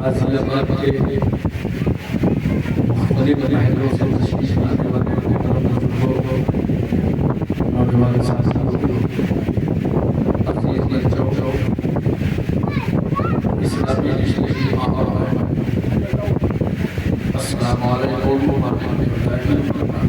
गाजियाबाद के मुख्तलिफ महलों से तशरीफ लाने वाले नौजवान साथियों अजीज बच्चों इस्लामी इजतिमाई माहौल में अस्सलामु अलैकुम व रहमतुल्लाहि व बरकातुहू।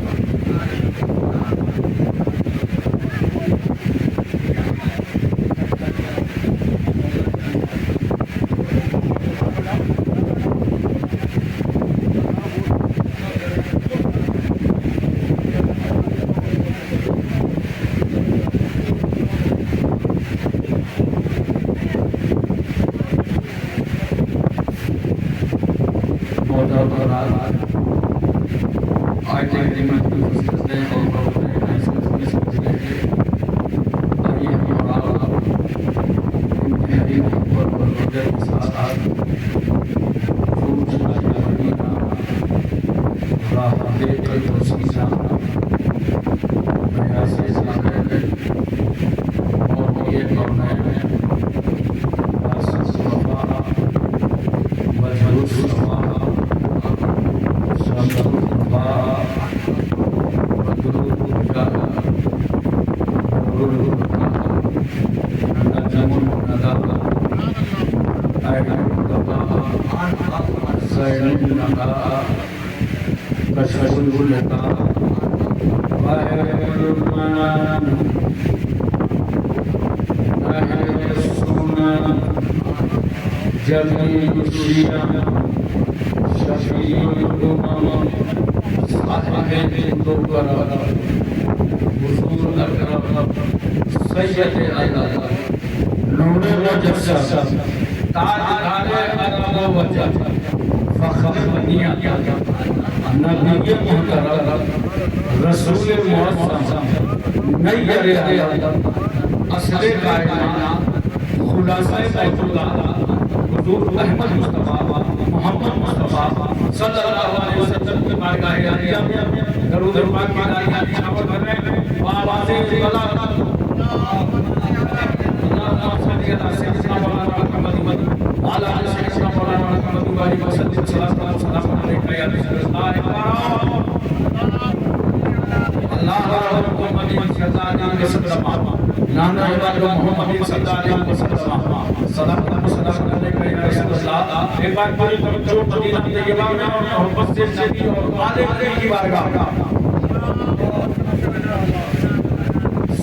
एक बार पूरी तवज्जो मदीना तैयबा में और मोहब्बत से नबी और वाले की बारगाह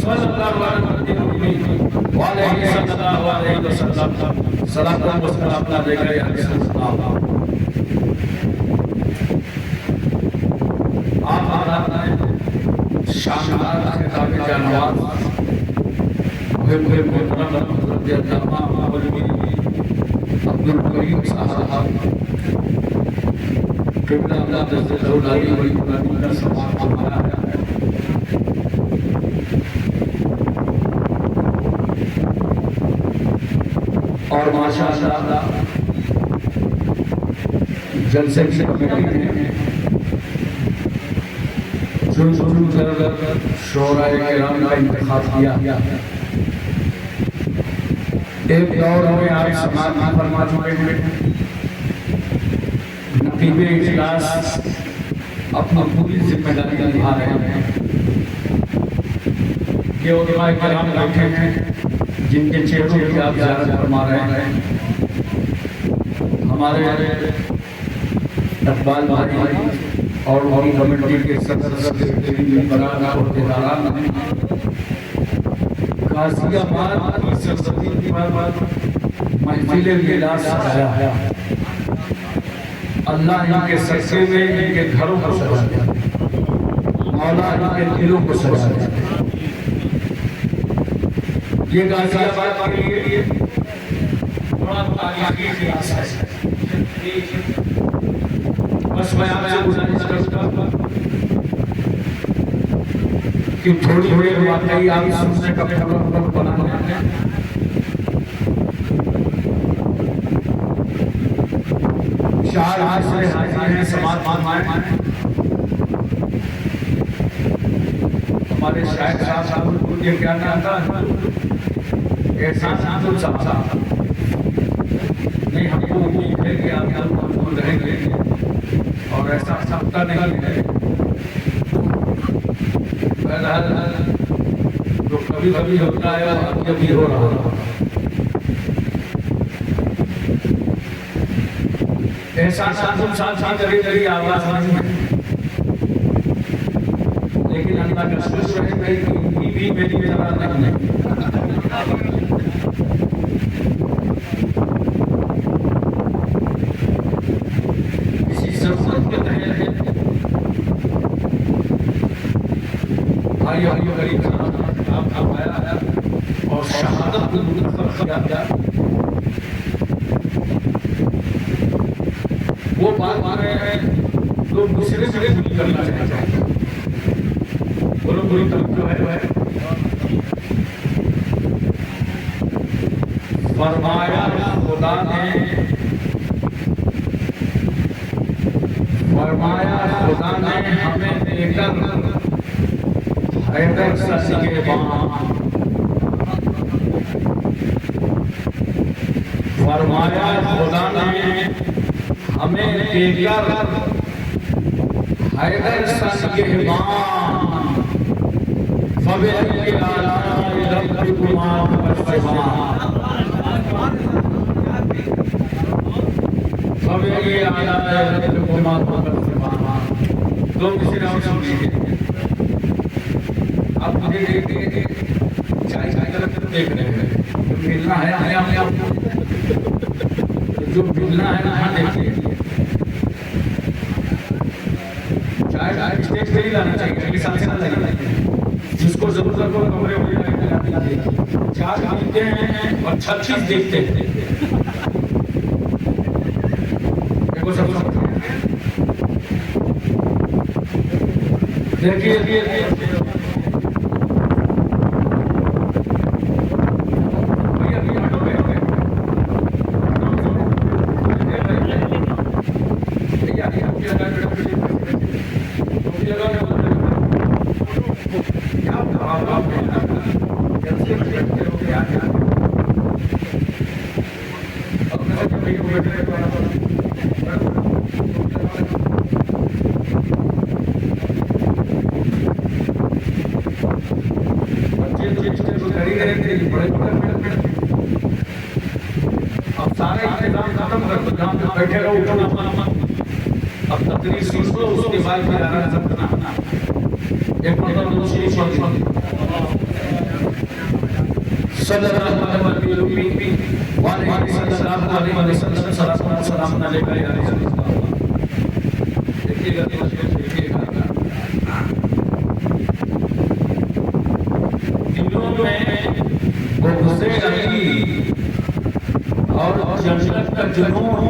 सल्लल्लाहु अलैहि वसल्लम सलाम व सलाम देकर या आप शानदार खिताब जानवाज मुहिब मोहतरम हज़रत अल्लामा मौलवी अब्दुल करीम साहब किबला अल्लाह जल्लल्लाहु अलैहि वसल्लम का सम्मान फरमाया है। और माशाअल्लाह जलसे की कमेटी ने शुरू कर शोराए किराम का इंतखाब किया। एक दौर में आप समाज फरमा चुके हैं, नतीबे इजलास अपनी पूरी जिम्मेदारी निभा रहे हैं। ये उलमाए किराम बैठे हैं जिनके चेहरों की आप ज़ियारत फरमा रहे हैं। हमारे इकबाल भाई और उनकी कमेटी के सदस्य गाजियाबाद की सरस्वती महफिल मिलाद सजाया है। अल्लाह इनके सदक़े में इनके घरों को सजा दे, मौला इनके दिलों को सजा दे। ये गाजियाबाद के लिए बड़ा तारीखी इतिहास है। बस मैं आपसे गुजारिश करता हूं कि थोड़ी थोड़ी बातें आप सुनने का प्रबंध बना लें। चार आश्रय हाजिर हैं समाज हमारे शायद साहब ये क्या नाम था, एहसान साहब नहीं, हमको उम्मीद है कि आप लोग रहेंगे और ऐसा सबका नहीं है। जो कभी कभी होता है अब भी हो रहा है। एहसान साथ जरी जरी आवाज में, लेकिन अल्लाह का शुक्र है कि भी मेरी तरह नहीं। इसी जरूरत के तहत भाई करीब आप आया और शहादत को मुनक़्क़िद किया। वो बात है तो दूसरे से दूर करना चाहते हैं। बोलो बुरी तरफ जो है फरमाया खुदा ने हमें देकर हैदर ससी के फरमाया खुदा ने हमें देकर हैदर सन के आप मुझे चाय देख रहे हैं, मिलना है जो मिलना है ना देखिए। चाय स्टेज पे ही लाना चाहिए, मेरे साथ ना लगे। जिसको जरूरत हो कमरे में चाय पीते हैं और छत्तीस देखते हैं। देखो सब देखिए अब सारे इंतजाम खत्म कर दो, जहाँ पे बैठे रहो उठो अब तकरीर सुन लो, उसके बाद फिर आना सकना एक मतलब शरीफ सल्लल्लाहु अलैहि वसल्लम दिलों में गुस्से अली और जन्नत का जुनून,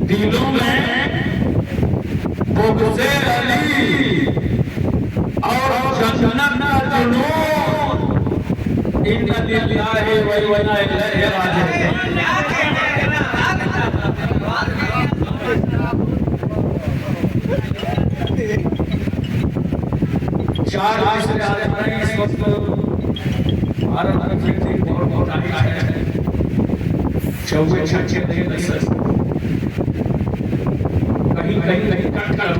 दिलों में गुस्से अली और जन्नत का जुनून, इन्ना लिल्लाहि व इन्ना इलैहि राजिऊन। चार आश्रय हाजिर इस वक्त भारत में बहुत आई है। चौबे छठे कहीं कट कर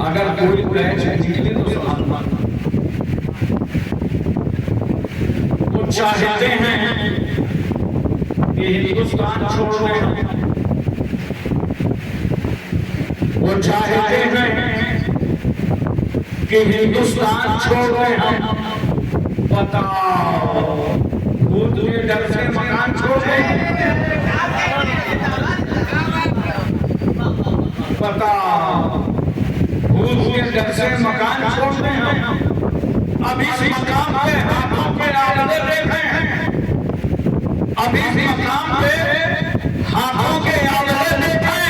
अगर कोई कैच निकले तो सलाम। वो चाहते हैं कि हिंदुस्तान छोड़ दें, वो चाहते हैं कि हिंदुस्तान छोड़ दें हम। बताओ, भूत के डर से मकान छोड़ दें? बताओ, भूत के डर से मकान छोड़ दें हम? अभी इस मकाम पे हाथों के आंकड़े देखें, अभी इस मकाम पे हाथों के आंकड़े देखें,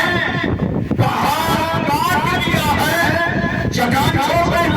पहाड़ काट दिया है, जगह छोड़ दें।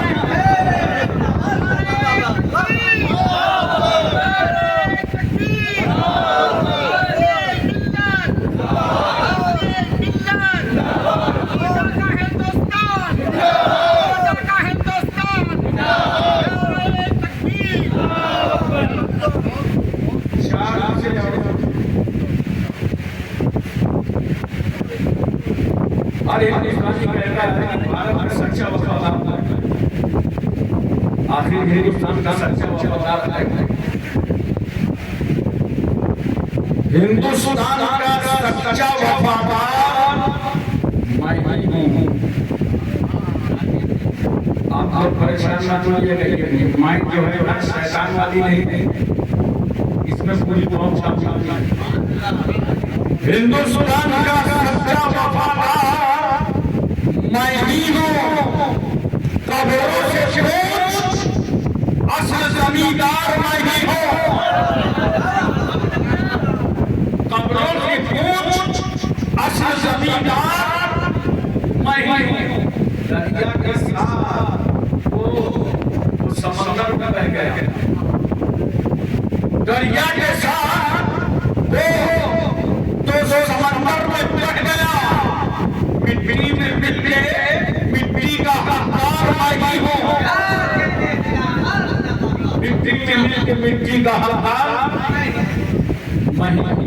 अरे हिंदुस्तानी कहता है कि भारत का सच्चा वफादार है, आखिर हिंदुस्तान का सच्चा वफादार है। हिंदुस्तान का सच्चा वफादार मैं ही हूँ। आप लोग परेशान मत होइएगा, माइक जो है ना शैतान वाली नहीं है, इसमें पूरी कौम शामिल है। हिंदुस्तान का सच्चा वफादार मैं ही हूँ। कब्रों से पूछ, असल जमींदार मैं ही हूँ। कब्रों से पूछ, असल जमींदार मैं ही हूँ। दरिया के साथ वो समंदर में बह गया, दरिया के साथ वो समंदर में बह गया। मिट्टी में मिलके मिट्टी का हकदार मैं ही हूँ। मिट्टी में मिलके मिट्टी का हकदार मैं ही हूँ।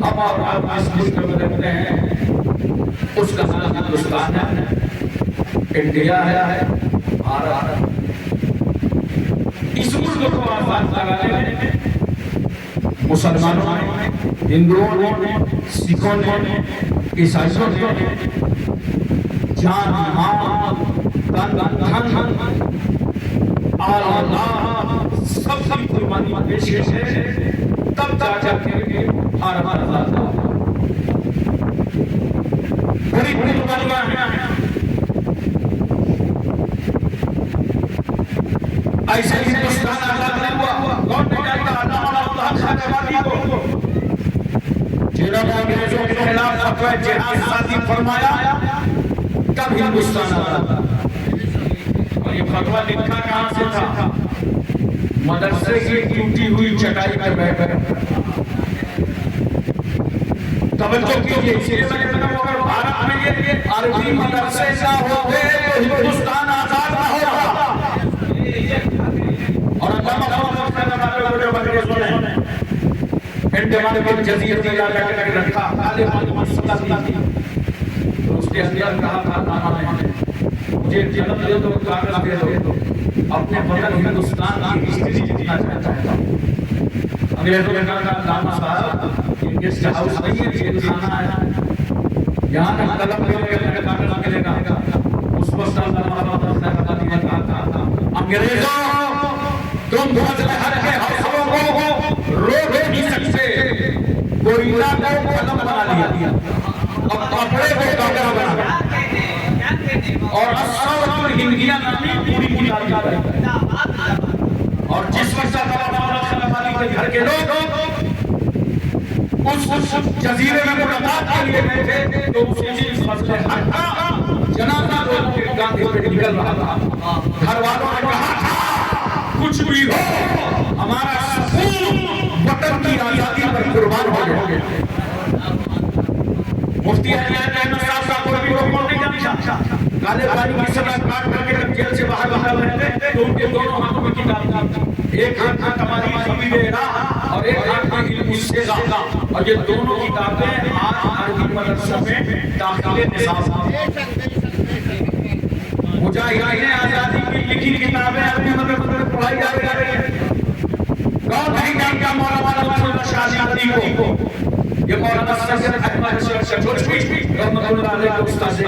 हम और आप इस मुल्क में रहते हैं, उसका नाम हिंदुस्तान है, इंडिया है, भारत। इस मुल्क को आजाद कराने में मुसलमानों ने, हिंदुओं ने, सिखों ने, ईसाइयों ने जान, माल, तन, धन, औलाद सब कुर्बानी पेश की है, तब जाके भारत आजाद हुआ। बड़ी बड़ी कुर्बानियां हैं। ऐसे हिंदुस्तान आजाद नहीं हुआ, कौन नहीं जानता खानेवाली को, जिन्होंने अंग्रेजों के खिलाफ फतवा जिहाद साजी फरमाया, तब हिंदुस्तान आजाद। और ये फतवा लिखा कहां से था? मदरसे की टूटी हुई चटाई पर बैठकर। तवज्जो कीजिए, इसलिए मैंने कहा अगर भारत में ये अरबी मदरसे ना होते तो हिंदुस्तान आजाद ना होता। और जजीरत इलाका के रखा, काले पानी में सदा थी, तो उसके अंदर कहा था नाना ने, मुझे जन्म दे दो, कागज दे दो, अपने बदन हिंदुस्तान की हिस्ट्री जीतना चाहता था। अंग्रेजों ने कहा नाना साहब, गेस्ट हाउस नहीं है, जेल खाना है, यहाँ का कलम मिलेगा, कागज मिलेगा। उस वक्त अंग्रेजों तुम ध्वज लहर के हौसलों को रोक नहीं सकते। कोयला को कलम बना लिया, अब कपड़े को कागज बना, और असर हिंदिया नामी पूरी निकाल कर। और जिस वक्त के घर के लोग उस जजीरे में मुलाकात के लिए गए थे, तो उसी फसले हटा जनाजा लोगों के गांधी पे निकल रहा था। घर वालों ने कहा था कुछ भी हो, हमारा वतन की आजादी पर कुर्बान हो गए। मुफ्ती अहमद साहब को भी रोक नहीं जाना। काले पानी की सजा काट करके जब जेल से बाहर रहे थे तो उनके दोनों हाथों में किताब थी, एक हाथ में तमारी सबीरा और एक हाथ में इल्म शेगा, और ये दोनों किताबें आज अरबी मदरसों में दाखिले निसाब मुजाहिदीन आजादी की लिखी किताबें अरबी मदरसों में पढ़ाई जा रही है। कौन नहीं जानता मौलाना शाहजादी को? ये मौलाना सैयद अहमद शफी रहमतुल्लाह अलैह के उस्ताद से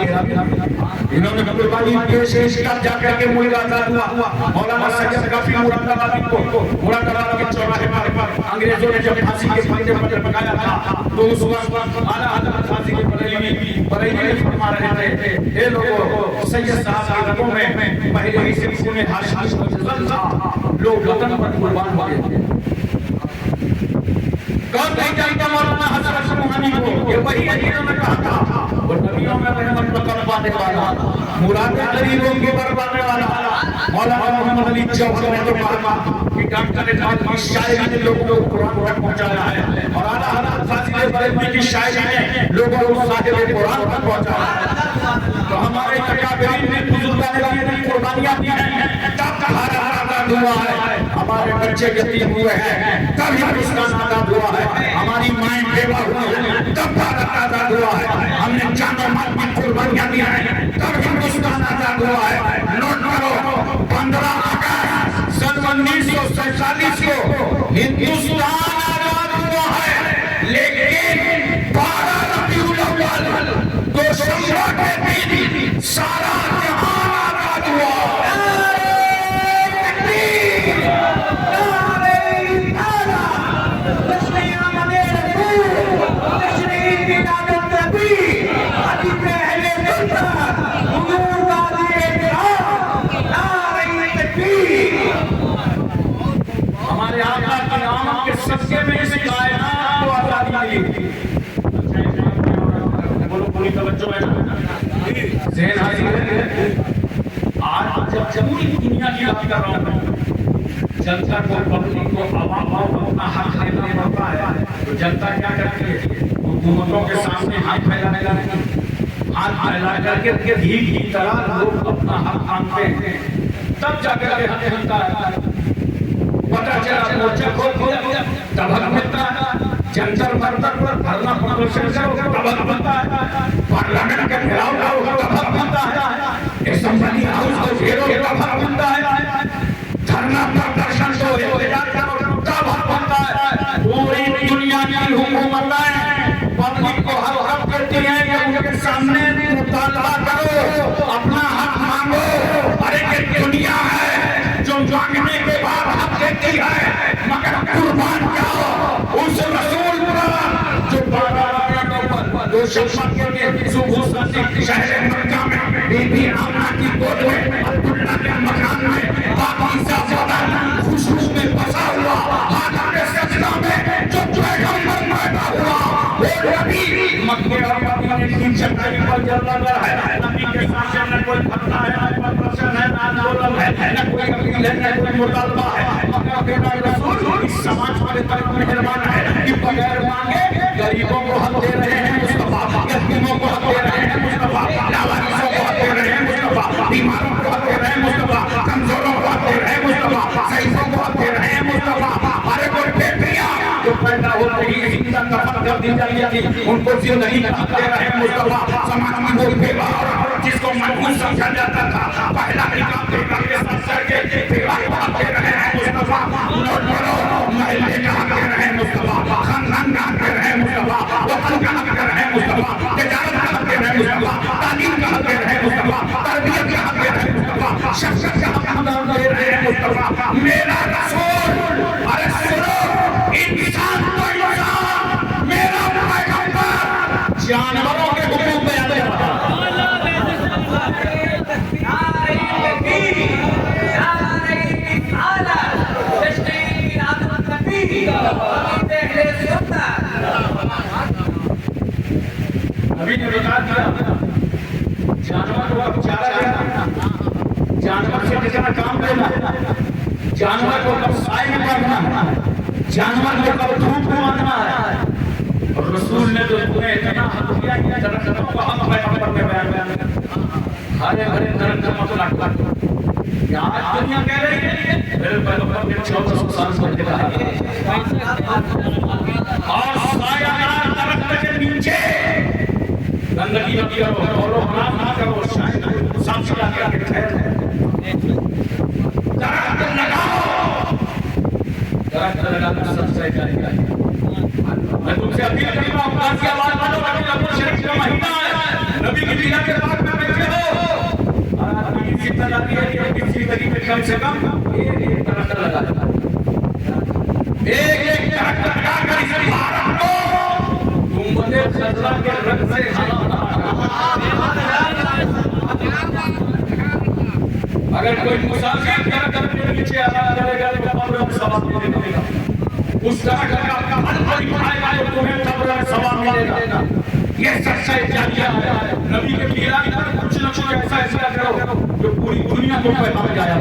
इन्होंने कुर्बानी पेश कर जाकर के मुलाकात हुआ मौलाना सैयद काफी मुरादाबादी को मुरादाबाद के चौराहे पर अंग्रेजों ने जब फांसी के फंदे पर पकाया था तो उस वक्त आला हजरत फांसी के बरेली में फरमा रहे थे, ये लोगों सैयद साहब के रगों में पहले ही से खून हाशिश मुजल्लल था, लोग वतन पर कुर्बान हो गए थे। कौन नहीं जानता मौलाना हजरत सुबहानी को? ये वही है जिन्होंने कहा था वो नबियों में रहमत बरपाने वाला, मुरादे गरीबों की बरपाने वाला। मौलाना मोहम्मद अली जौहर ने तो कहा कि डॉक्टर इकबाल की शायरी ने लोगों को कुरान तक पहुंचाया है, और आला हजरत फाजिल बरेलवी की शायरी ने लोगों को साहिब कुरान तक पहुंचाया है। तो हमारे अकाबिरीन ने बुजुर्गों ने कुर्बानियां दी हैं, तब हमारा आजाद हुआ है, हमारे बच्चे यतीम हुए हैं, तब हिंदुस्तान आजाद हुआ है, हमारी माएं बेवा हुई हैं, तब भारत आजाद हुआ है, हमने जान और माल की कुर्बानियां दी हैं, तब हिंदुस्तान आजाद हुआ है। नोट करो 15 अगस्त सन 1947 को हिंदुस्तान आजाद हुआ है, लेकिन 12 रबीउल अव्वल 200 के दिन सारा जहां आजाद हुआ। हमारे आका की नाम के सदके में इस कायनात को आजादी मिली। बोलो पूरी तवज्जो है, ज़हन हाजिर है। आज जब पूरी दुनिया की बात कर रहा हूँ, जनता को पब्लिक को आवाम को अपना हक देना पड़ता है, तो जनता क्या करती है? हुकूमतों के सामने हाथ फैलाने लगती है, हाथ फैला करके भीख की तरह लोग अपना हक मांगते हैं, तब जाकर के हक मिलता है। पता चला मोर्चा खोल दिया तब हक मिलता है, जंतर मंतर पर धरना प्रदर्शन करो तब हक मिलता है, पार्लियामेंट के घेराव करो तब हक मिलता है, असेंबली हाउस को घेरो तब हक मिलता है, धरना प्रदर्शन को एहतजाज करो तब हक मिलता है। पूरी दुनिया की हुकूमतें पब्लिक को हक करती हैं कि उनके सामने मुतालबा करो, अपना हक मांगो। अरे दुनिया है जो मांगने के बाद हक देती है, मगर कुर्बान जाओ उस रसूल पर जो दो शख्स के सुबह शहर मक्का में बीबी आमना की गोद में अब्दुल्लाह के मकान में पाकीज़ा बदन खुशबू में बसा हुआ, हाथ के सजदा में जो पैगंबर पैदा हुआ, वो नबी मक्के और मदीने की चट्टाई पर जल रहा है। नबी के सामने न कोई खतरा है, न कोई प्रश्न है, न आंदोलन है, न कोई अपील है, न कोई मुतालबा है, मगर बेटा रसूल इस समाज वाले पर मेहरबान है कि बगैर मांगे गरीबों को हक दे रहे हैं मुस्तफा, यतीमों को हक दे रहे हैं मुस्तफा, लावारिसों को हक दे रहे हैं मुस्तफा, बीमारों को हक दे रहे हैं मुस्तफा, कमजोरों को हक दे रहे हैं मुस्तफा, शहीदों को हक दे रहे हैं मुस्तफा। अरे कोई बेटियां जो पैदा होते ही जिंदा दफन कर दी जाती थी, उनको जिंदगी का हक दे रहे हैं मुस्तफा। समाज में कोई बेवा जिसको मनहूस समझा जाता था, पहला निकाह देकर के सब करके बेवा को हक दे रहे हैं मुस्तफा। नोट करो, महल्ले का हक दे रहे हैं मुस्तफा, खानदान का हक दे रहे हैं मुस्तफा, वतन का हक दे रहे हैं मुस्तफा, तिजारत का हक दे रहे हैं मुस्तफा, तालीम का हक दे रहे हैं मुस्तफा, तरबियत का हक दे रहे हैं मुस्तफा, शख्सियत का हक दे रहे हैं मुस्तफा। मेरा रसूल, अरे सुनो, इंसान तो इंसान, मेरा पैगंबर जानवरों के हुकूक पे आता है। अभी जो बता दिया, जानवर को चारा देना, जानवर से कितना काम लेना, जानवर को कब साए में करना, जानवर को कब धूप में मारना है। और रसूल ने तो तुम्हें इतना हक दिया कि दरख्तों को हम पैगंबर में बयान हर एक हरे तरह का मतलब क्या आज दुनिया कह रही है मेरे पैगंबर ने 1400 साल पहले कहा और सायादार दरख्त के नीचे गंदगी मत करो और हराम ना करो शायद साफ सुथरा करके ठहर दरख्त लगाओ दरख्त लगाना सबसे जाएगा मैं तुमसे अपील करता हूं काजी आवाज मानो नबी रमजान शरीफ का महीना है नबी की दीदा के बाद में बैठे हो आदमी की जितना दी है कि जिंदगी में कम से कम एक दरख्त लगा एक दरख्त लगा कर इसे भारत को गुंबदे खजरा के रंग से अगर कोई मुसाफिर दरख्त के नीचे आराम करेगा तो कब्र में सवाब मिलेगा उस दरख्त का फल फल खाएगा तो तुम्हें कब्र में सवाब मिलेगा ये सच्चाई जानिया है नबी के मिलाद पर कुछ न कुछ ऐसा करो जो पूरी दुनिया को पैगाम जाया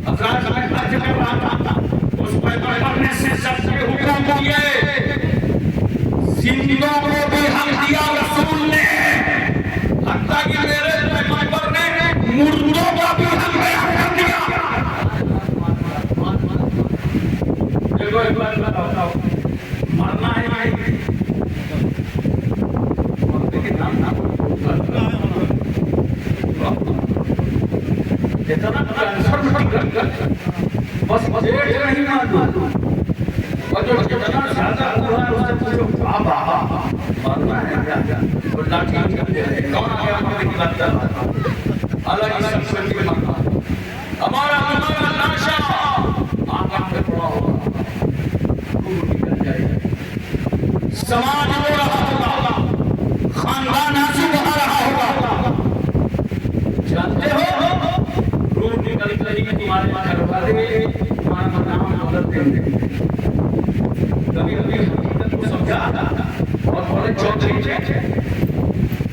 हज़रत मैं अर्ज कर रहा था उस पैगंबर ने से सबके हुक्म दिए जिंदों को भी हम दिया रसूल ने हत्ता कि मेरे पैगंबर ने मुर्दों को भी हम बयान कर दिया देखो एक बात बताओ मरना है नहीं मरने के नाम ना इतना बस डेट नहीं मालूम और जो जितना ज्यादा हुआ उससे पूछो बाबा मरना है क्या तो लाठी कौन आ गया हमारे की बात कर अलग ही संस्कृति में मरना हमारा तुम्हारा लाशा आंख पे पड़ा होगा निकल जाएगा समाज हो रहा होगा खानदान आंसू बहा रहा होगा जानते हो रूह निकल जाएगी तुम्हारे घर वाले तुम्हारा नाम मदद देंगे कभी कभी हकीकत को समझा और बड़े चौधरी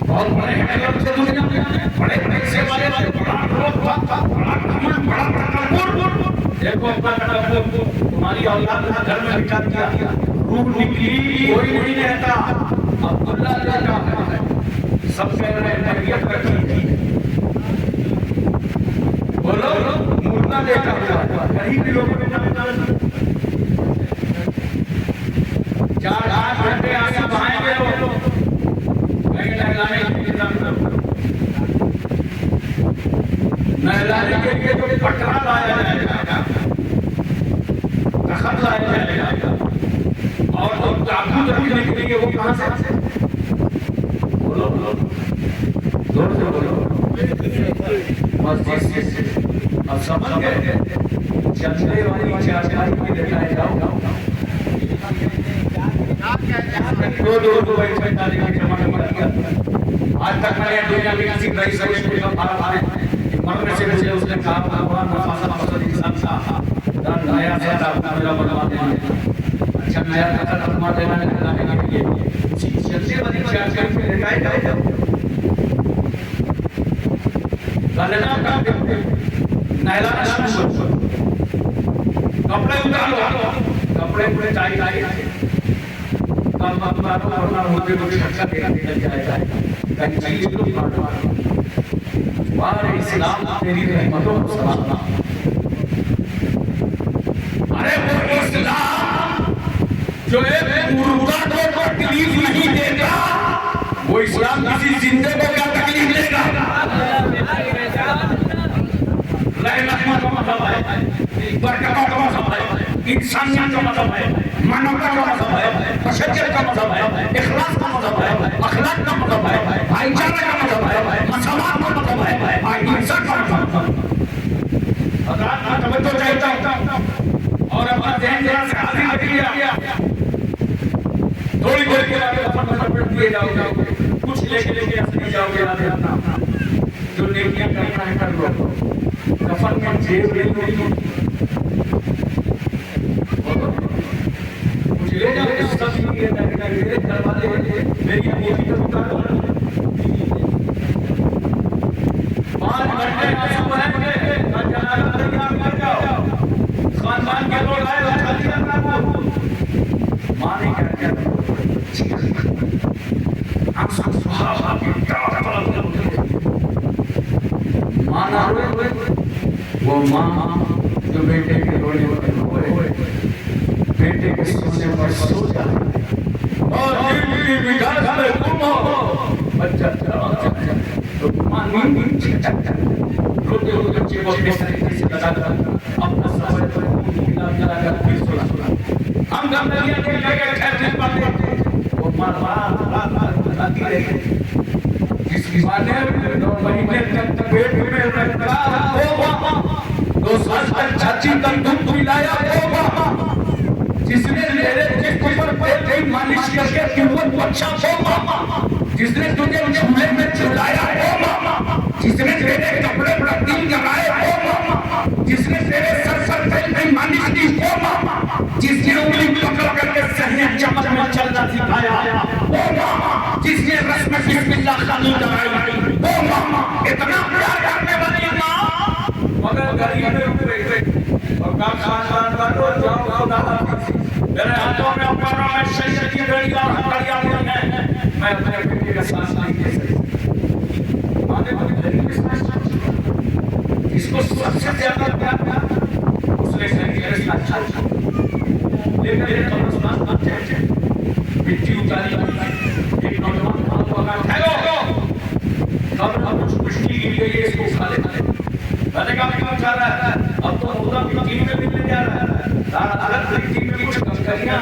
और बड़े हैदर से दुनिया में बड़े पैसे वाले बड़ा बड़ा घमंड बड़ा तकब्बुर देखो अपना तकब्बुर तुम्हारी औलाद को घर में बिठा दिया रूह निकली कोई नहीं रहता अब्दुल्ला बेटा है सब कह रहे हैं तबीयत रखी बोलो मुर्दा बेटा कहीं भी लोगों ने चार आठ घंटे आंसू बहाएंगे लोग कहीं नहलाने की इंतजाम करो नहलाने के लिए जो पटरा लाया जाएगा तखत लाया जाएगा और जो ताबूत रखने के लिए वो कहाँ से बोलो जोर से बोलो मस्जिद से अब समझ गए चलने वाली चाचाई की दिखाए जाओ दो बैठे डाले के जमाने में किया आज तक मैंने दुनिया में किसी रईस को भारत आए मरने से पहले उसने कहा भगवान नवाजा मकसद इंसान था दान नया से अपना मेरा बनवा देना अच्छा नया खाता बनवा देना निकालने के लिए चलने वाली चाचाई को दिखाए जाओ गलना का नहलाना शुरू कपड़े उतार लो कपड़े पूरे टाइट काम बात करना होते तो छक्का निकल जाएगा कंची तो मारो इस्लाम तेरी रहमतों से सलाम अरे वो इस्लाम जो एक मुर्दा को तकलीफ नहीं देगा वो इस्लाम किसी जिंदे को क्या तकलीफ देगा रहमत का मतलब है बरकत का मतलब है इंसानियत का मतलब है मानवता का मतलब है तशज्जुद का मतलब है इखलास का मतलब है अखलाक का मतलब है भाईचारा का मतलब है मसवात का मतलब है अहिंसा का मतलब है अगर मैं तो चाहता हूं और अपना ध्यान जरा से हाजिर रखिए थोड़ी देर के बाद अपन मतलब दिए जाओगे कुछ लेके असली जाओगे आधे अपना जो नेकियां करना है कर लो कफन में जेब ले लो ले जाओ इस सब के मेरे घर वाले मेरी बेटी को उतारो 5 घंटे आंसू बहाएंगे और जनाजा तैयार कर जाओ खानदान के लोग आए और खाली करना मां ने क्या आंसू सुहा ना रोए, वो माँ जो बेटे के रोने पर रोए, बेटे के सोने पर सो जाए और दिल विकास में गुम हो बच्चा तो माँ नींद छटक रोते हुए बच्चे को अपने शरीर से लगा अपना समय पर मिला कर फिर सोना हम गंदगियां देख के ठहर नहीं पाते वो माँ रात रही जिसकी माँ ने 9 महीने तक पेट में रखा होगा 2 साल तक चाची का दूध पिलाया होगा जिसने मेरे जिस्म पर तेल मालिश करके कीमत बख्शा होगा जिसने तुझे झूले में झुलाया होगा जिसने तेरे कपड़े पर दिल लगाए होगा जिसने तेरे सर तेल मालिश की होगा जिसने उंगली पकड़ करके सही चमक में चलना सिखाया होगा जिसने रस्म बिस्मिल्लाह खानी लगाई होगा इतना प्यार करने वाली माँ मगर गरीब रुपए और का खानदान का तो जाओ खुदा मेरे हाथों में पैरों में शरीर की घड़ियां हैं मैं अपने बेटे का साथ नहीं दे सकता आने वाले गरीब इसको सबसे ज्यादा प्यार उसने शरीर का अच्छा लेकर एक कब्रिस्तान अच्छे मिट्टी उतारी एक नौजवान हेलो अब मिट्टी गिर गई है इसको उठा लेता मैंने कहा क्यों उठा रहा है अब तो पूरा मिट्टी में मिलने जा रहा है अलग मिट्टी में कुछ कंकरियां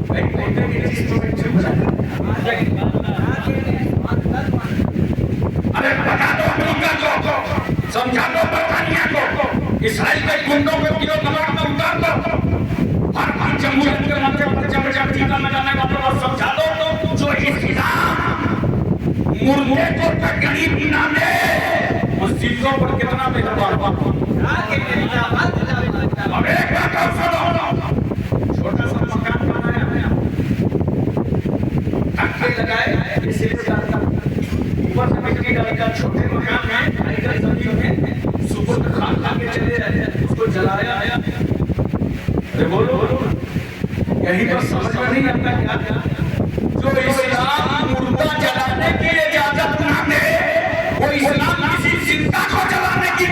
भाई कोटे की चीज को मिट्टी अरे बता दो अमेरिका को समझा दो बरतानिया को इसराइल के गुंडों को किलो नमक में उतार दो हर जमहूरियत के मंत्र पर जब टीका लगाने का प्रभाव समझा दो तो जो इस्लाम मुर्दे को तकलीफ ना दे उस चीजों पर कितना मेहरबान अब एक बात और सुनो छोटा सा मकान बनाया धक्के लगाए इसलिए ऊपर से मिट्टी डालकर छोटे मकान में टाइगर जमीन में सुबह खान खा के चले जाए उसको जलाया अरे बोलो यही तो समझ में नहीं आता क्या जो इस्लाम मुर्दा जलाने की इजाजत ना दे वो इस्लाम किसी जिंदा को जलाने की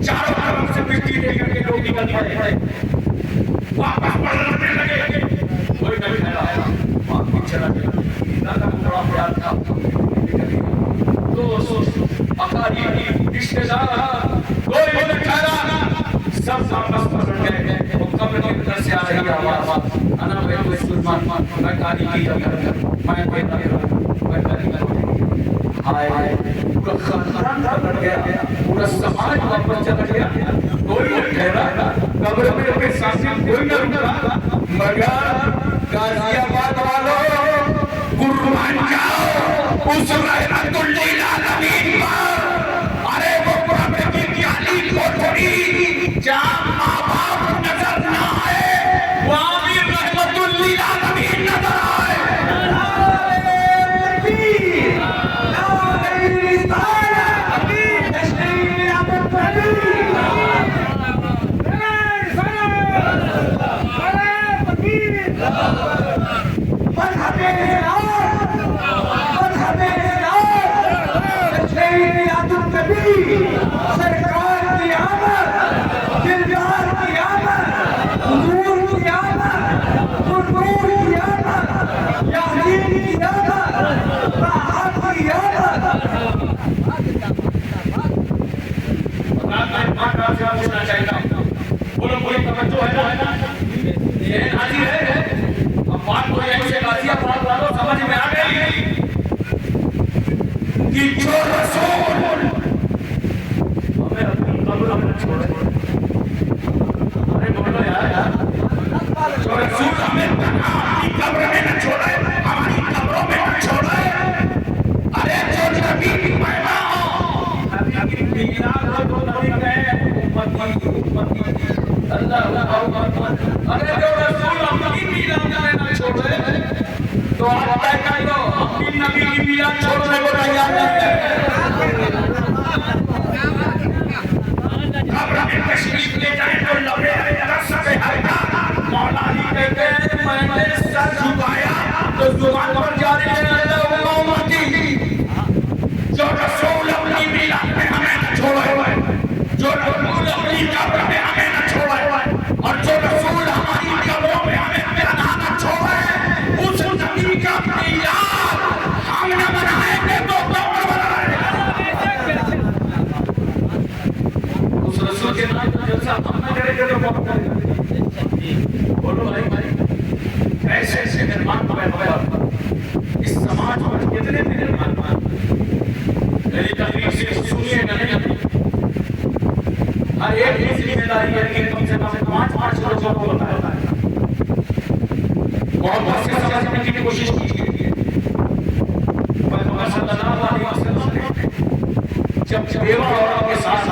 चारों तरफ से मिट्टी लेकर के लोग निकल पड़े वापस पलटने लगे कोई नहीं आया वापस चला गया दादा को बड़ा प्यार था दोस्त अकारीब रिश्तेदार कोई नहीं ठहरा सब वापस पलट गए वो कब्र की तरफ से आ रही आवाज अना भाई सुलमान मैं कारी की मैं बेटा हाय पूरा खानदान पलट गया पूरा समाज वापस चला गया कोई नहीं ठहरा कब्र में के सामने कोई न रुका मगर गाजियाबाद वालों कुर्बान जाओ उस रहमतुल्लिल आलमीन पर अरे वो प्रभु की प्याली कोठरी जहां माँ बाप नजर ना आए वहां भी रहमतुल्लिल आलमीन नजर आए सरकार की आमद दिलदार की आमद हुजूर की आमद कुर्बान की आमद यासीन की आमद राहत की आमद पूछना चाहिए बोलो कोई तवज्जो है ना ये हाजिर है अब बात को ऐसे गाजियाबाद वालों समझ में आ गई कि जो रसूल अरे बोलो यार जो रसूल हमें अपनी कब्र में न छोड़े हमारी कब्रों में न छोड़े अरे जो नबी की महिमा हो नबी की मिलाद हो तो नबी कहे उम्मती अल्लाह अरे जो रसूल अपनी मिलाद में न छोड़े तो आप तय कर दो अपनी नबी की मिलाद छोड़ने को तैयार नहीं है कब्र में तशरीफ ले जाए तो लबे रस पे हटा मौला ही कहते हैं मैंने सर जुबान पर जारी रहने जो रसूल अपनी मिलाद में हमें न छोड़े, जो रसूल अपनी कब्र में हमें न छोड़े, और जो रसूल हमारी कब्रों में हमें प्यादा न छोड़े, उस नबी का मिलाद हम न बनाएंगे तो कौन बनाएगा? उस रसूल के नाम पर जलसा हम न करेंगे तो कौन करेगा? बोलो भाई, ऐसे ऐसे निर्माण इस समाज में कितने निर्माण मेरी तकलीफ से सुनिए नहीं, हर एक की जिम्मेदारी है कि कम से कम 5 लोगों को बताया है। मोहब्बत से समझने की कोशिश कीजिए। पैगंबर सल्लल्लाहु अलैहि वसल्लम ने जब बेवा औरत के साथ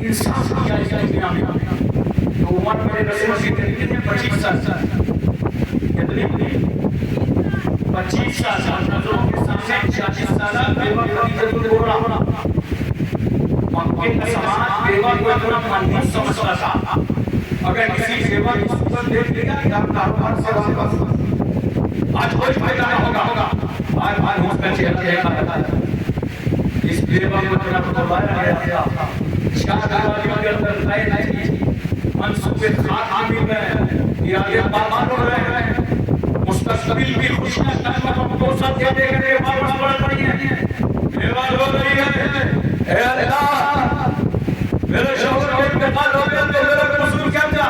इंसाफ किया इस दुनिया में, तो उम्र मेरे रसूल की कितने 25 साल, कितनी 25 साल नजरों के सामने 40 साल बेवा खदीजतुल कुबरा। मक्के का समाज बेवा को अपना मंदिर समझता था। अगर किसी बेवा की सूरत देख लिया कि आप कारोबार से वापस आज कोई फायदा नहीं होगा, आज उसका चेहरा देखा जाता है। इस बेवा को तरफ बुलाया गया था, शाहजहां के अंदर नए मंसूबे खामी में इरादे पामाल हो रहे हैं, मुस्तकबिल की खुशियां को सब दे दे के वापस बढ़ रही है, बेवा हो रही है। ए अल्लाह, मेरे शौहर के इंतकाल हो गया तो मेरा कसूर क्या था?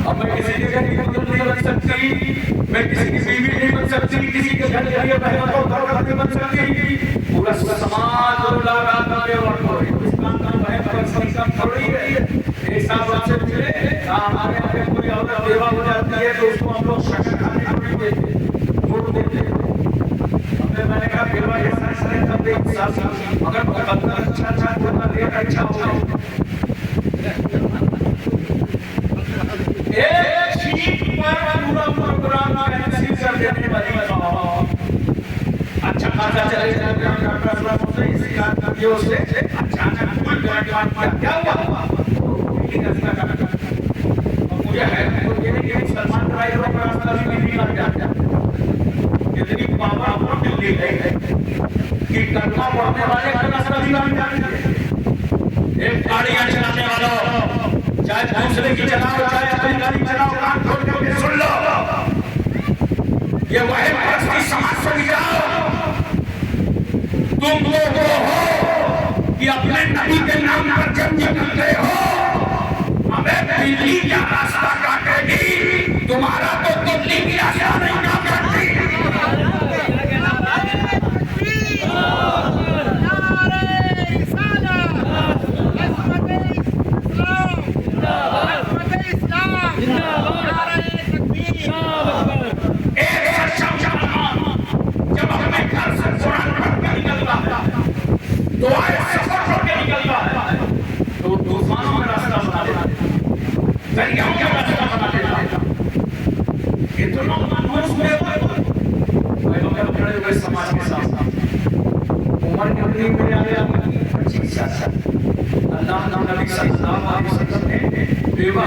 अब मैं किसी के घर की नहीं बन सकती, मैं किसी की बीवी नहीं बन सकती, किसी के घर के लिए बहन को घर नहीं बन सकती। पूरा समाज लगा के वर्क हो रही है, इस्लाम का बहन पर संकट थोड़ी है। एक साथ से मिले हमारे आगे कोई औरत बेवा हो जाती है तो उसको हम लोग शक्कर खाने नहीं देते, वोट देते। हमने मैंने कहा बेवा ये सारे सब एक साथ अगर बंदा अच्छा होगा लेकर अच्छा होगा। एक शीट पर पूरा प्रोग्राम का नसीब कर देने वाली अच्छा खासा चले जाएगा ये उससे अचानक कोई क्या हुआ? मुझे है तो ये नहीं कि सलमान ड्राइवर का रास्ता भी नहीं लग जाता, इतनी पावर आपको मिल गई है कि कलमा पढ़ने वाले का रास्ता भी लग जाता है। एक गाड़ियां चलाने वालों, चाहे दूसरे की चलाओ चाहे अपनी गाड़ी चलाओ, कान खोल के सुन लो, ये वही परस्ती समाज से जाओ। तुम लोग वो हो कि अपने नबी के नाम पर जब निकलते हो हमें दिल्ली का रास्ता काटेगी, तुम्हारा तो दिल्ली की रास्ता नहीं काटती। जब अपने घर से कुरान पढ़ के निकलता है तो आए सफर करके निकलता है तो तूफानों में रास्ता बना देता है, दरियाओं का रास्ता बना देता है। ये तो मानुष में खड़े हुए समाज के साथ उम्र कितनी में आ गया? 25 साल। अल्लाह नबी सल्लल्लाहु अलैहि वसल्लम ने बेवा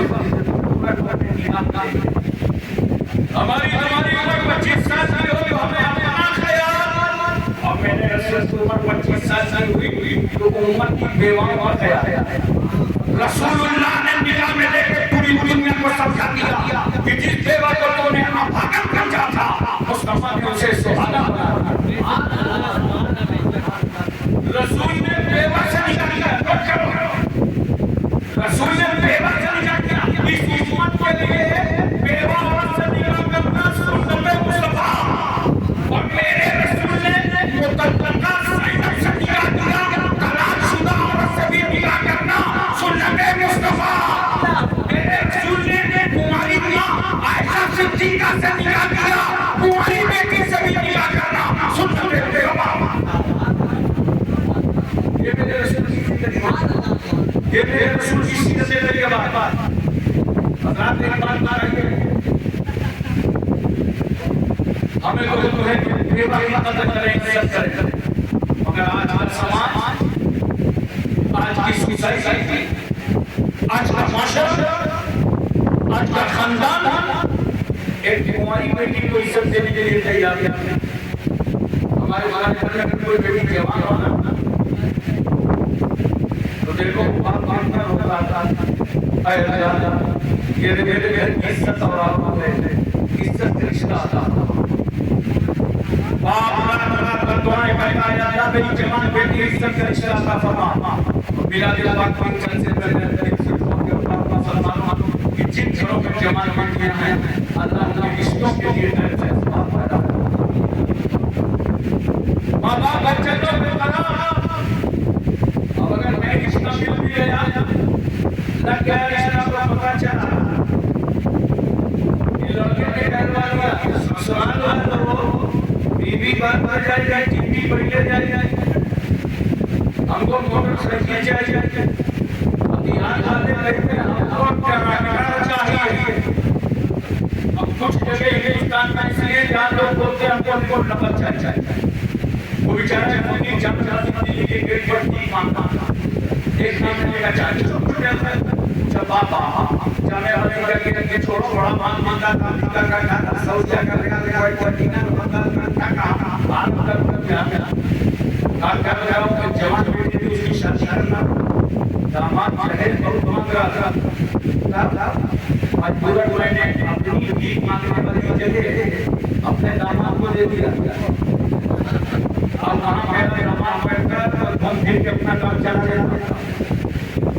हमारी उम्र 25 साल की होगी, हमें अपना ख्याल, और मैंने रसूल की उम्र 25 साल की हुई तो उम्मत की बेवाओं का ख्याल रसूलुल्लाह ने निगाह में लेके पूरी दुनिया को समझा दिया कि जिस बेवा को तूने अभागन समझा था मुस्तफा ने उसे सुहाना बना दिया। रसूल ने बेवा से निकाल दिया, रसूल ने बेवा से निकाल दिया। इस उम्मत के लिए बेवा औरत से निकाल करना सुन्नत मुस्तफा, और मेरे रसूल ने मुतल्लका ज़ैनब से निकाल दिया, तलाकशुदा औरत से भी निकाह करना सुन्नत मुस्तफा। मेरे रसूल ने कुंवारी मां आयशा सिद्दीका से निकाल दिया, कुंवारी बेटी से भी निकाह करना सुन्नत मुस्तफा। ये मेरे रसूल की जिंदगी, ये मेरे रसूल की सीरत के बात हज़रात एक बात आ रही है, हमें लोग तो है बेवा की कदर करें, इज्जत करें, मगर आज का समाज, आज की सोसाइटी, आज का माशरा, आज का खानदान एक हमारी बेटी को इज्जत देने के लिए तैयार है। हमारे घर में कोई बेटी जवान हो ना तो देखो बाप कितना रोता था, अरे ये मेरे घर की इज्जत और इज्जत का रिश्ता था। बाप बड़ा दुआएं करता है, अल्लाह मेरी जवान बेटी इज्जत का रिश्ता अता फरमा। मिला दिल बात को चल से पहले मुसलमानों की जिन घरों में जवान बेटियां हैं अल्लाह उनके रिश्तों के लिए फैसला पैदा करे। माँ बाप बच्चे को करा अब अगर मैं रिश्ता मिल भी गया लग गया रिश्ता को पता चला ये लड़के ने डरवा दिया ससुराल वालों बीवी बात कर जाएगा टीवी बढ़ जाएगा हमको मोटरसाइकिल चाहिए अब ध्यान खाते रहते हमको क्या चाहिए। अब कुछ जगह हिंदुस्तान में इसलिए जहाँ लोग बोलते हैं हमको नंबर चाहिए वो बेचारे अपनी जब दिल्ली के गेट पर नहीं मांगता एक महीने का चाहिए जब बाबा जाने वाले करके छोड़ो बड़ा मान मांगा था सऊदिया का कोई पटीना जवान बेटी थी उसकी शादी करना दामाद दहेज बहुत मांग रहा था मजबूरन मैंने अपनी भीख मांगने वाली जगह अपने दामाद को दे दिया। अब वहाँ मेरा दामाद बैठकर हम फिर के अपना काम चला रहे।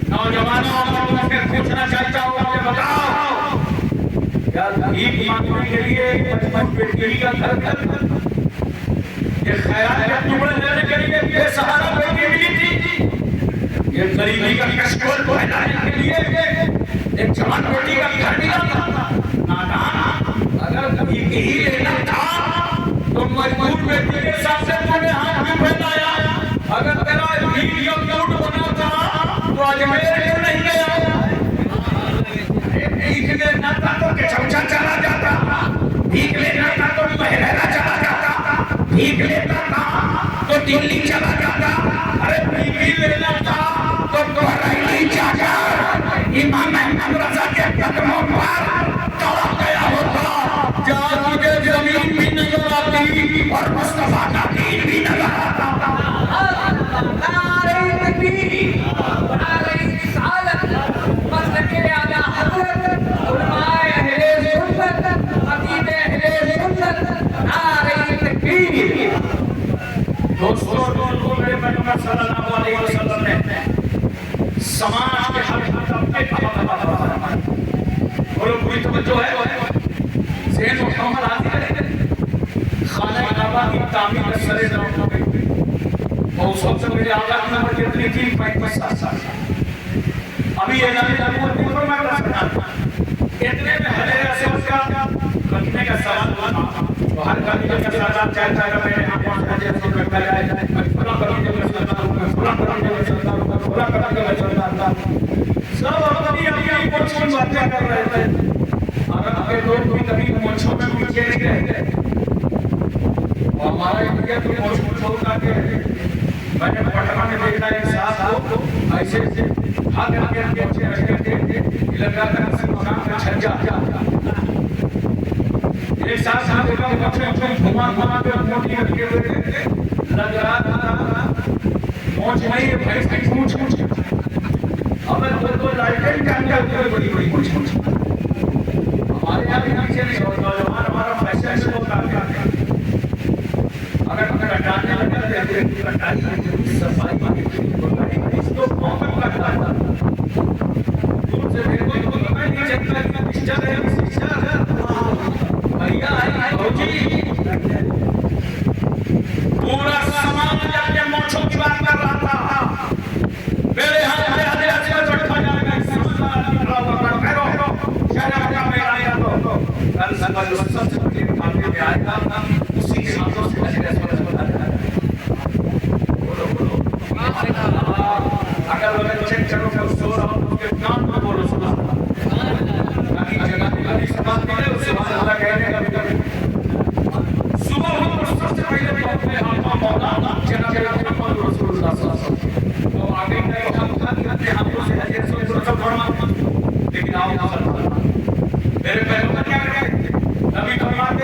नौजवानों मैं पूछना चाहता हूँ मुझे बताओ क्या भीख मांगने के लिए 55 बेटी का घर ये खैरात के टुकड़े लेने के लिए बेसहारा बेटी मिली थी। ये गरीबी का कष्टोल फैलाने के लिए एक जवान बेटी का घर मिला था। नादान अगर भीख ही लेना था तो मजबूर बेटी के साथ से तूने हाथ भी फैलाया। अगर तेरा भीख या मूड बना था तो आज मेरे क्यों नहीं गया। भीख लेना था तो चमचा चला जाता, भीख लेना था तो महरेला चला जाता, भीख लेना था तो दिल्ली चला जाता। अरे भीख लेना था तो दोहराई जाकर इमाम अहमद रजा के कदमों पर तड़प गया होता। जहाँ तुझे जमीन भी नजर आती और मुस्तफा का दीन भी नजर आता। सल्लल्लाहु अलैहि वसल्लम ने समाज के हर तबके का बोलो पूरी तवज्जो है ज़हन मुकम्मल हाजिर है। खाना काबा की तामीर सरे दाम पे और सबसे पहले आला की उम्र कितनी थी 35 साल। अभी ये नबी नबूवत की उम्र में रखना इतने में हजरत असद का रखने का सवाल हुआ। हर कभी जब सरदार चाहता है मैं यहाँ पहुँच हजरत असद में पहले आए पूरा कभी जब सरदार पूरा कभी जब सरदार पूरा कभी जब सरदार सब अपनी अपनी मोछों में बातें कर रहे थे। अगर के लोग भी कभी मोछों में पीछे नहीं रहते और हमारा इंडिया तो मोछों छोड़ के मैंने पटना में देखा एक साथ को ऐसे हाथ आगे मोछे रखते थे लगा था मकान का छज्जा एक साथ देखा मोछे घुमा घुमा के मोटी रखे हुए थे लग रहा था मोछ नहीं भैंस की पूंछ अब तो लाइटें क्या बड़ी बड़ी पूंछ हमारे यहाँ भी पीछे नहीं होता हमारा फैशन से होता है। अगर कटाने लगे रहते कटाई सफाई इसको कौन करता था दूर से मेरे को तो पता ही नहीं चलता कि शिक्षा है भैया जी पूरा समाज जाके मोछों की बात कर रहा था। मेरे हाथ में आधे आधे बैठा जाएगा समझदार निकला हुआ करो शहर का में आया तो कल सवाल सबसे पहले खाने में आएगा उसी के हाथों से हजरत बोलो बोलो अगर वो चेक करो तो सो रहा हूं उसके नाम को बोलो सुना ताकि जगह की बात करे उससे अल्लाह कहने का सुबह हो सबसे पहले मैं अपने हाथों मौलाना जनाब मोहम्मद रसूलुल्लाह सल्लल्लाहु अलैहि वसल्लम तो आगे का हम खाते हमको से हजरत सब फरमा लेकिन आओ मेरे पैरों में क्या करें नबी फरमाते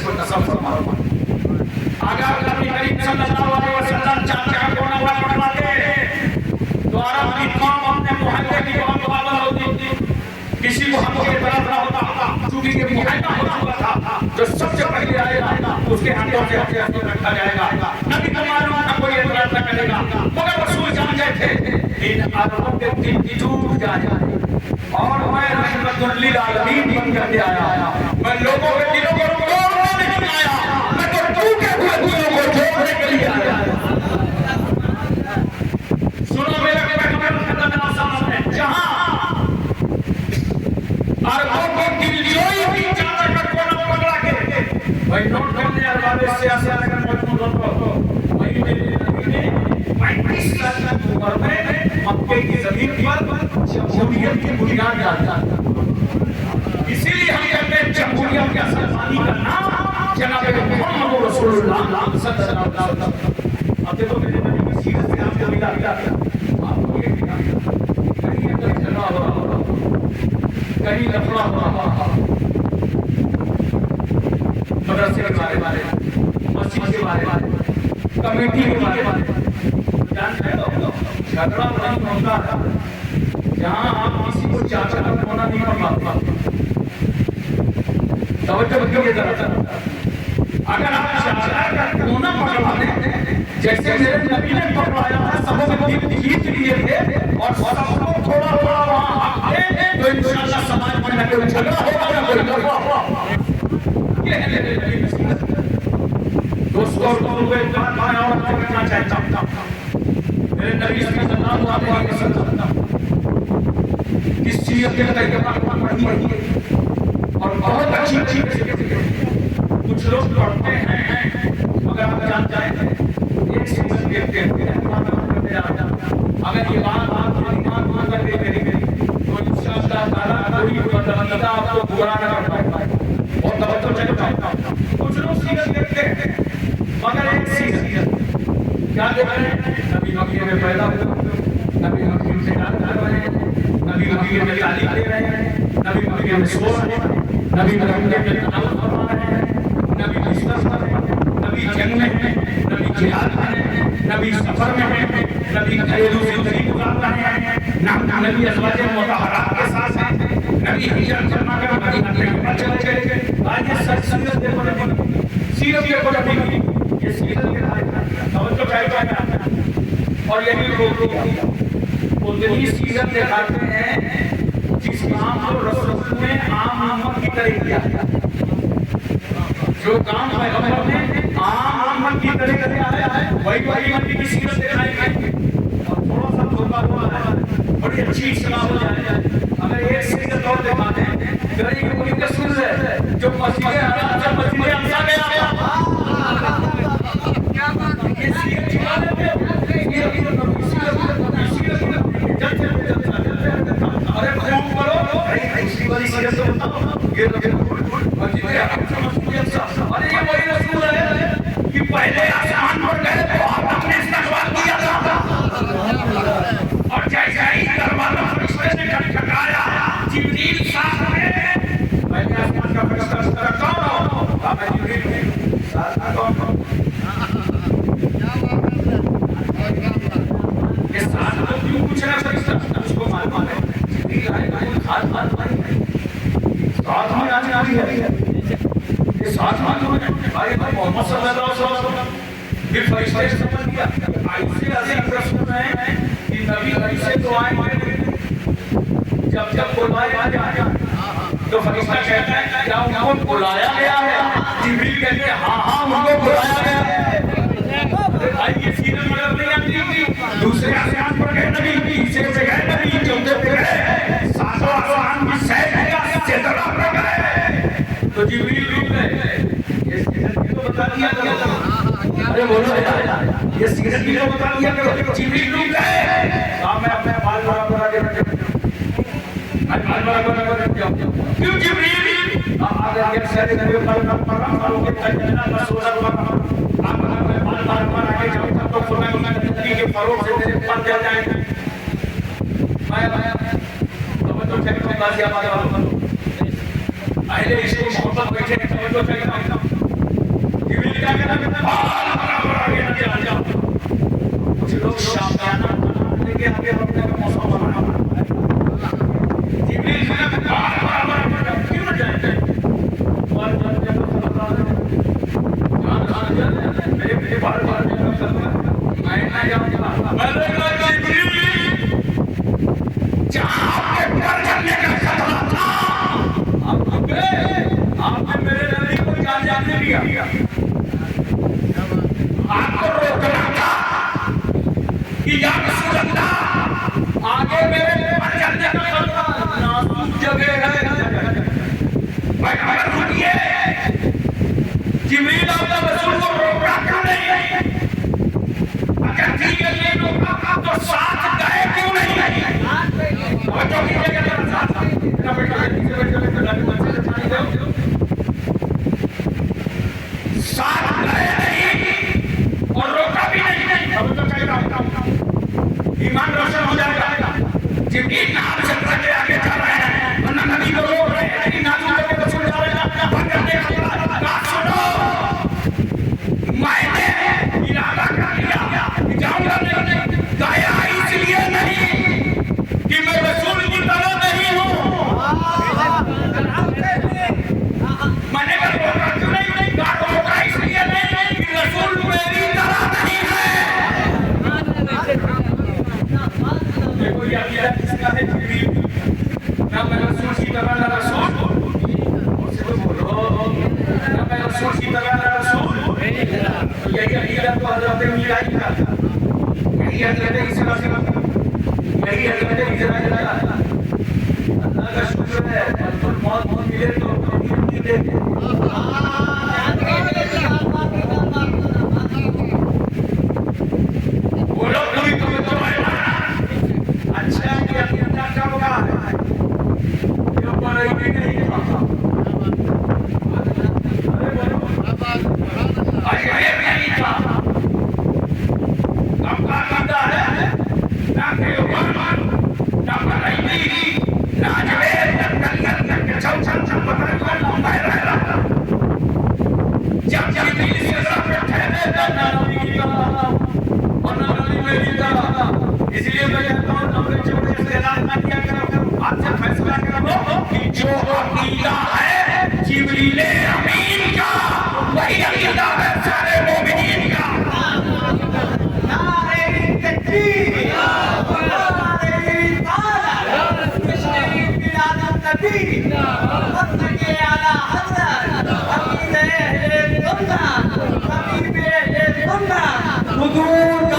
को नसब फरमाओ। अगर नबी करीम सल्लल्लाहु अलैहि वसल्लम चाचा को ना पढ़वाते तो अरब की कौम अपने मुहल्ले की बहुत पाबंद होती, किसी को हक के तरफ ना होता, क्योंकि ये मुहल्ला हो चुका था। जो सबसे पहले आएगा उसके हाथों से रखा जाएगा, नबी का मालूम था कोई एतराज न करेगा। मगर रसूल जान गए थे इन अरबों के दिल टूट जाए और मैं रहमतुल लिल आलमीन बनकर के आया। मैं लोगों के दिलों को तोड़ने नहीं आया, मैं तो टूटे हुए दिलों को जोड़ने के लिए आया। सुनो मेरे पैगंबर सल्लल्लाहु अलैहि वसल्लम, जहां अरबों के दिलजोई की चादर का कोना पकड़ा के भाई नोट करने अरबाब सियासत अगर मौजूद हो तो वही मेरे नबी ने 35 साल की उम्र में मक्के की जमीन पर जमहूरियत की बुनियाद डाला। इसीलिए हम कहते हैं जमहूरियत के आसमानी का नाम जनाब मोहम्मद रसूलुल्लाह सल्लल्लाहु अलैहि वसल्लम। अब देखो मेरे नबी की सीरत से आपको मिला आपको ये कहीं अगर झगड़ा हो रहा, कहीं लफड़ा हो रहा, मदरसे के बारे में, मस्जिद के बारे में, कमेटी के बारे में जानते हो, झगड़ा नहीं होता जहां आप किसी को चाचा का कोना नहीं पकड़ाते। तवज्जो रखिए जरा, अगर आप चाचा का कोना पकड़ा लें जैसे मेरे नबी ने पकड़ाया था, सबों के दिल जीत लिए थे और सबको थोड़ा थोड़ा वहां हक दे तो इंशाअल्लाह समाज में न कोई झगड़ा होगा न कोई लफड़ा होगा। ये है मेरे नबी की सीरत। दोस्तों को मैं और कहना चाहता हूं, मेरे नबी सल्लल्लाहु अलैहि वसल्लम की सीरत के तरीके पर पढ़ी और बहुत अच्छी अच्छी। कुछ लोग पढ़ते हैं मगर आप जानते हैं एक सीरत देखते हैं, अगर ये बात आप ईमान मान करके करेंगे तो इंशाअल्लाह ताला कोई बंदा आपको बुरा न कर पाएगा। और तवज्जो चाहता हूं, कुछ लोग सीरत देखते हैं मगर एक सीरत क्या देख रहे हैं, नबी मक्के में पैदा हुए, नबी मक्के से इंतजार कर रहे हैं, नबी मक्के में तालीम दे रहे हैं, नबी मक्के में सो रहे हैं, नबी मक्के में तनाव फरमा रहे हैं, नबी बिस्तर पर है, नबी जंग में है, नबी जिहाद में है, नबी सफर में है, नबी घरेलू जिंदगी गुजार रहे हैं, नबी अज़वाज मुतहहरात के साथ हैं, नबी हिजरत फरमा कर मदीना में चले गए। आज ये सच सीरत देखो नबी, सीरत देखो नबी, ये सीरत के तवज्जो चाहिए। और यही लोग उतनी सीरत दिखाते हैं जिस काम को रसूल ने आम आमद की तरह किया, जो काम पैगंबर ने आम आमद की तरह किया है वही नबी की सीरत दिखाएंगे। और थोड़ा सा धोखा हुआ है, बड़ी अच्छी इस्लाह हो जाए अगर एक सीरत और दिखा दें। गरीब उन्हीं के सुन है जो मस्जिद हराम से मस्जिद अक़सा गया, ये सीरत चुरा लेते हैं। अरे खूब करो, दूसरी वाली सीरत तो बताओ, ये मस्जिद हराम से मस्जिद अक़सा, अरे ये वही रसूल है कि पहले आसमान पर गए तो आपने इस्तक़बाल किया था और जैसे ही दरवाजा फरिश्ते ने खटखटाया, जिब्रील साथ में, पहले आसमान का फरिश्ता कौन हो? बाबा जिब्रील साथ में कौन हो? ये साथ में क्यों पूछ रहा फरिश्ता? उसको मालूम है जिब्रील आएगा, हाथ साथ में आने वाली है, ये साथ में भाई मोहम्मद सल्लल्लाहु अलैहि वसल्लम। फिर फरिश्ते ने समझ लिया ऐसे अजीब रसूल हैं कि नबी ऐसे तो आएंगे, जब बुलाया जाए तो फरिश्ता कहता है क्या उनको बुलाया गया है? जिब्रील कहते हैं हाँ उनको बुलाया गया है। भाई ये सीरत मतलब नहीं आती, दूसरे आसमान पर गए नबी, तीसरे पे गए नबी, चौथे पे गए, सातों आसमान की सैर किया, सिदरा पे गए तो जिब्रील रुक गए। ये सीरत की तो बता दिया करो, अरे बोलो यार, ये सीरत की तो बता दिया करो। जिब्रील रुक गए, मैं अपने बाल बड़ा के रखे, बाल बड़ा रख दिया। क्यों जिब्रील अगर ये सारे नबी पर करो के तजना मसूदा आप बाल आगे जाओ तो फरमाया उन्होंने जिंदगी के फरोग से तेरे पर जा जाएंगे। मैं तो चेक कर बात या बात अहले इश्क मोहब्बत बैठे हैं तो चेक बार मैं ना जाऊंगा जहां आपके डर करने का खतरा था आपने मेरे नबी को जाने दिया आपको रोकना था कि या रसूल अल्लाह आगे मेरे मर जाने का खतरा नाजुक जगह है भाई रुकिए जिब्रील अल्लाह रसूल को रोका क्यों नहीं अगर ठीक है ये रोका तो साथ गए क्यों नहीं और जो की जगह साथ ना बेटा साथ गए नहीं और रोका भी नहीं अब तो कह रहा हूं ईमान रोशन हो जाएगा जिब्रील नाम से आगे आगे चल रहे हैं वरना नबी को रोक रहे हैं कि नाजुक जगह रसूल जा रहे हैं पकड़ने का बात सुनो मैंने इरादा कर लिया कि जाऊंगा नहीं गया इसलिए नहीं कि मैं रसूल की तरह नहीं हूं मैंने रोका क्यों नहीं रोका इसलिए नहीं कि रसूल मेरी तरह नहीं है देखो ये अकीदा किसका है ना मैं रसूल की तरह ना रसूल रसूल की तरह रसूल यही अकीदा तो हज़रत मीरा की था यही अकीदा इस्लाम यही अकीदा इस्लाम का अल्लाह का शुक्र है तो मौत मिले तो मिले बोलो कोई तो बताओ अच्छा ये अकीदा कब का है ये पर नहीं था इसलिए मैं कहता हूं अपने छोटे से ऐलान ना किया करो आपसे फैसला करो कि जो अकीदा है जिब्रील अमीन का वही अकीदा है सारे मोमिनीन का नारे तकबीर नारे ताला बिस्मिल्लाह बिलादत नबी मत्तके आला हज़रत अकीदा अहले सुन्नत हबीब अहले सुन्नत हुजूर का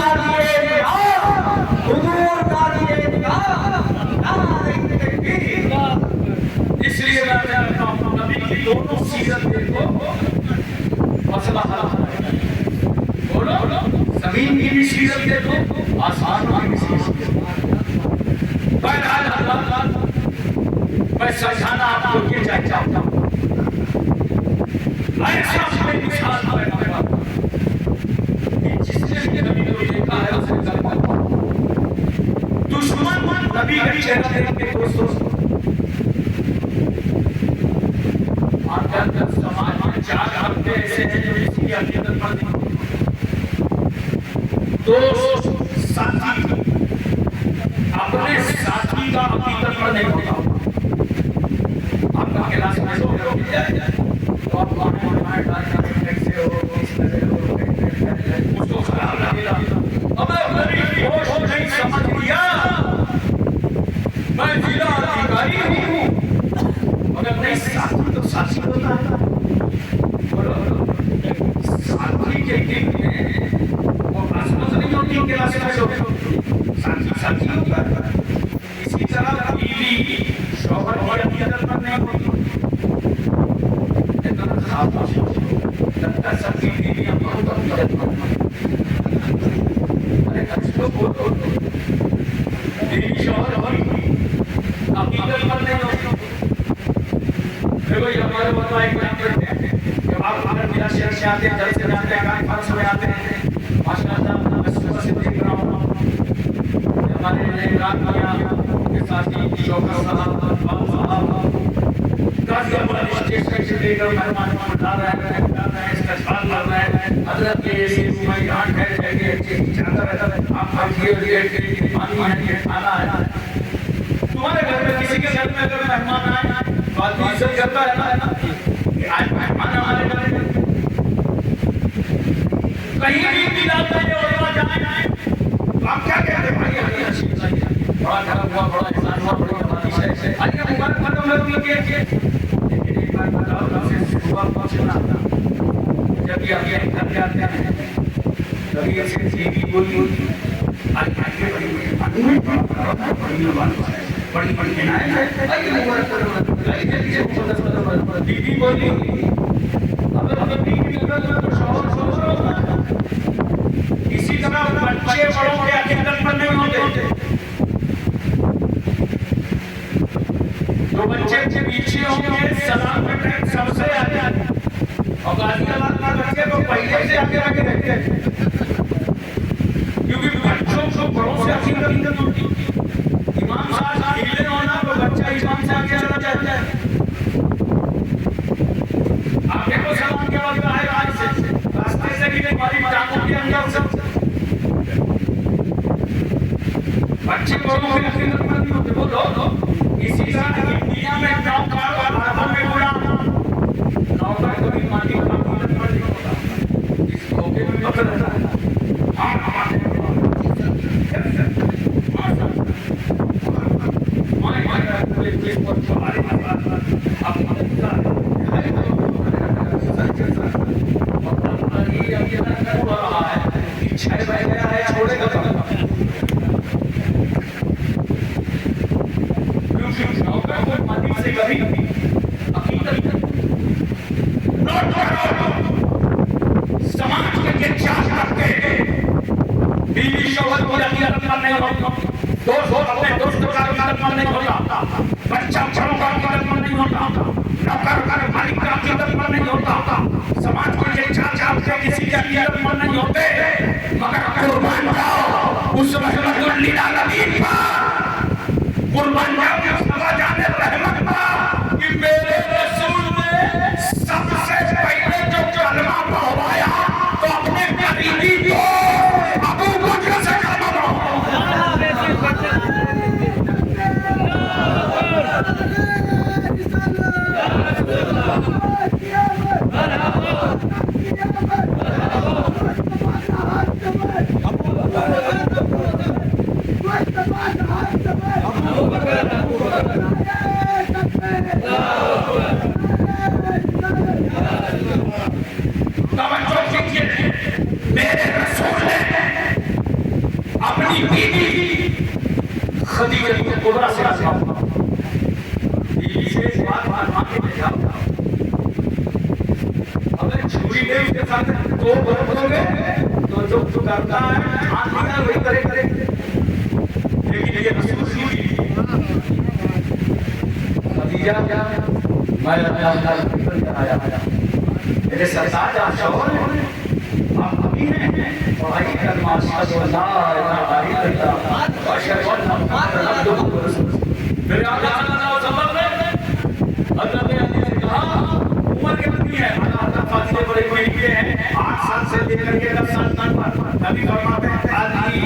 इसलिए मैं कहता हूं नबी की दोनों सीरत देखो मसला हल है बोलो जमीन की भी सीरत देखो आसमान की भी सीरत बहरहाल मैं समझाना आपको ये चाहता हूं ऐसा कोई मिसाल पैदा कि जिसने भी नबी को देखा है उसे कलमा दुश्मन नबी का चेहरा देख के दोस्तों समाज में 4 हफ्ते ऐसे हैं जो इसकी अकीदत पर नहीं दोस्त साथी अपने साथी का अकीदत पर नहीं होता आपका क्लास में तो आप कैसे हो उसको खराब लगेगा अबे मेरी होश नहीं समझ लिया मैं जिला अधिकारी हूँ मगर नहीं साथी तो साथी होता है साथी के दिन में वो आसपास नहीं होती क्लास में साथी साथी होता है इसी तरह बीवी शौहर की अकीदत पर नहीं होती इतना खामोश लगता सबकी बीवियां बहुत अकीदत पर अरे कच्चों को बीवी शौहर अकीदत पर नहीं होती देखो ये हमारे बताए जब आप अगर मेरा शहर से आते हैं दर से जाते हैं कान पास में आते हैं माशाअल्लाह मैं सुबह से देख रहा हूँ हमारे इमरान मियां के साथी शौकत साहब बाबू साहब काफी हमारे स्टेशन से लेकर मेहमान बता रहे हैं इस्तेमाल कर रहे हैं हजरत के इसी में यहाँ ठहर जाएंगे चाहता रहता है आप खाइए पानी है खाना है तुम्हारे घर में किसी के घर में अगर मेहमान आए बात इज्जत करता है ना आज मेहमान हमारे घर में कहीं भी मिलाते हैं और वहां जाए आप क्या कहते हैं भाई हरी हंसी बड़ा खराब हुआ बड़ा एहसान हुआ बड़ी कमानी है आइए मुबारक खत्म हो गई के लेकिन एक बात बताओ से सुबह पहुंचना जब ये आगे घर जाते हैं कभी ऐसे जीवी बोली आगे बड़ी बड़ी किनारे आइए मुबारक करो आइए दीदी बोली अगर दीदी तो शौहर इसी तरह बच्चे बड़ों के हकीकत पर नहीं होते जो बच्चे के पीछे होंगे सलाम के टाइम सबसे आगे और गाजियाबाद के बच्चे को पहले से आगे आगे रखते हैं क्योंकि बच्चों को बड़ों से हकीकत होती इमाम साहब हिले होना तो बच्चा इमाम से आगे चला जाता है आगे को सलाम के बाद आए आज से रास्ते से भी हमारी टांगों के अंदर सब बच्चे बड़ों के हकीकत पर नहीं होते बोलो इसी तरह इंडिया में नौकर और हाथों में गुलाम नौकर कभी माटी का पालन नहीं होता इसको के में पकड़ रहता है हाँ हमारे माय पुलिस पर हमारे अब रहा है इच्छा बह गया है छोड़ेगा से कभी समाज के चार करके बीवी शौहर को नहीं होता दोस्त अपने दोस्तों का नहीं होता बच्चा बड़ों का नहीं होता नौकर का मालिक का नहीं होता समाज के चार से किसी का नहीं होते मगर कुर्बान जाओ उस रहमतुल्लिल आलमीन पर कुर्बान जाओ जाने रहमत कि मेरे रसूल ने सबसे पहले जो कलमा पढ़वाया तो अपने करीबी को अबू बकर से कलमा मेरे रसूल ने अपनी बीवी खदीजा कुबरा से बीवी से बात मांगे भेजा अगर छुरी ले उसके साथ दो बोलोगे तो जो करता है हाथ वही करे लेकिन ये रसूल खदीजा क्या मैं आया मेरे सरताज आप शौहर हैं आप अभी हैं पढ़ाई करना अशहदु अल्ला इलाहा इल्लल्लाह व अशहदु अन्ना मुहम्मदन अब्दुहु व रसूलुहु मेरे आका सल्लल्लाहु अलैहि वसल्लम ने हज़रत अली से कहा उम्र कितनी है आका फातिले बड़े हुए हैं 8 साल से लेकर के 10 साल तक नबी फरमाते हैं अली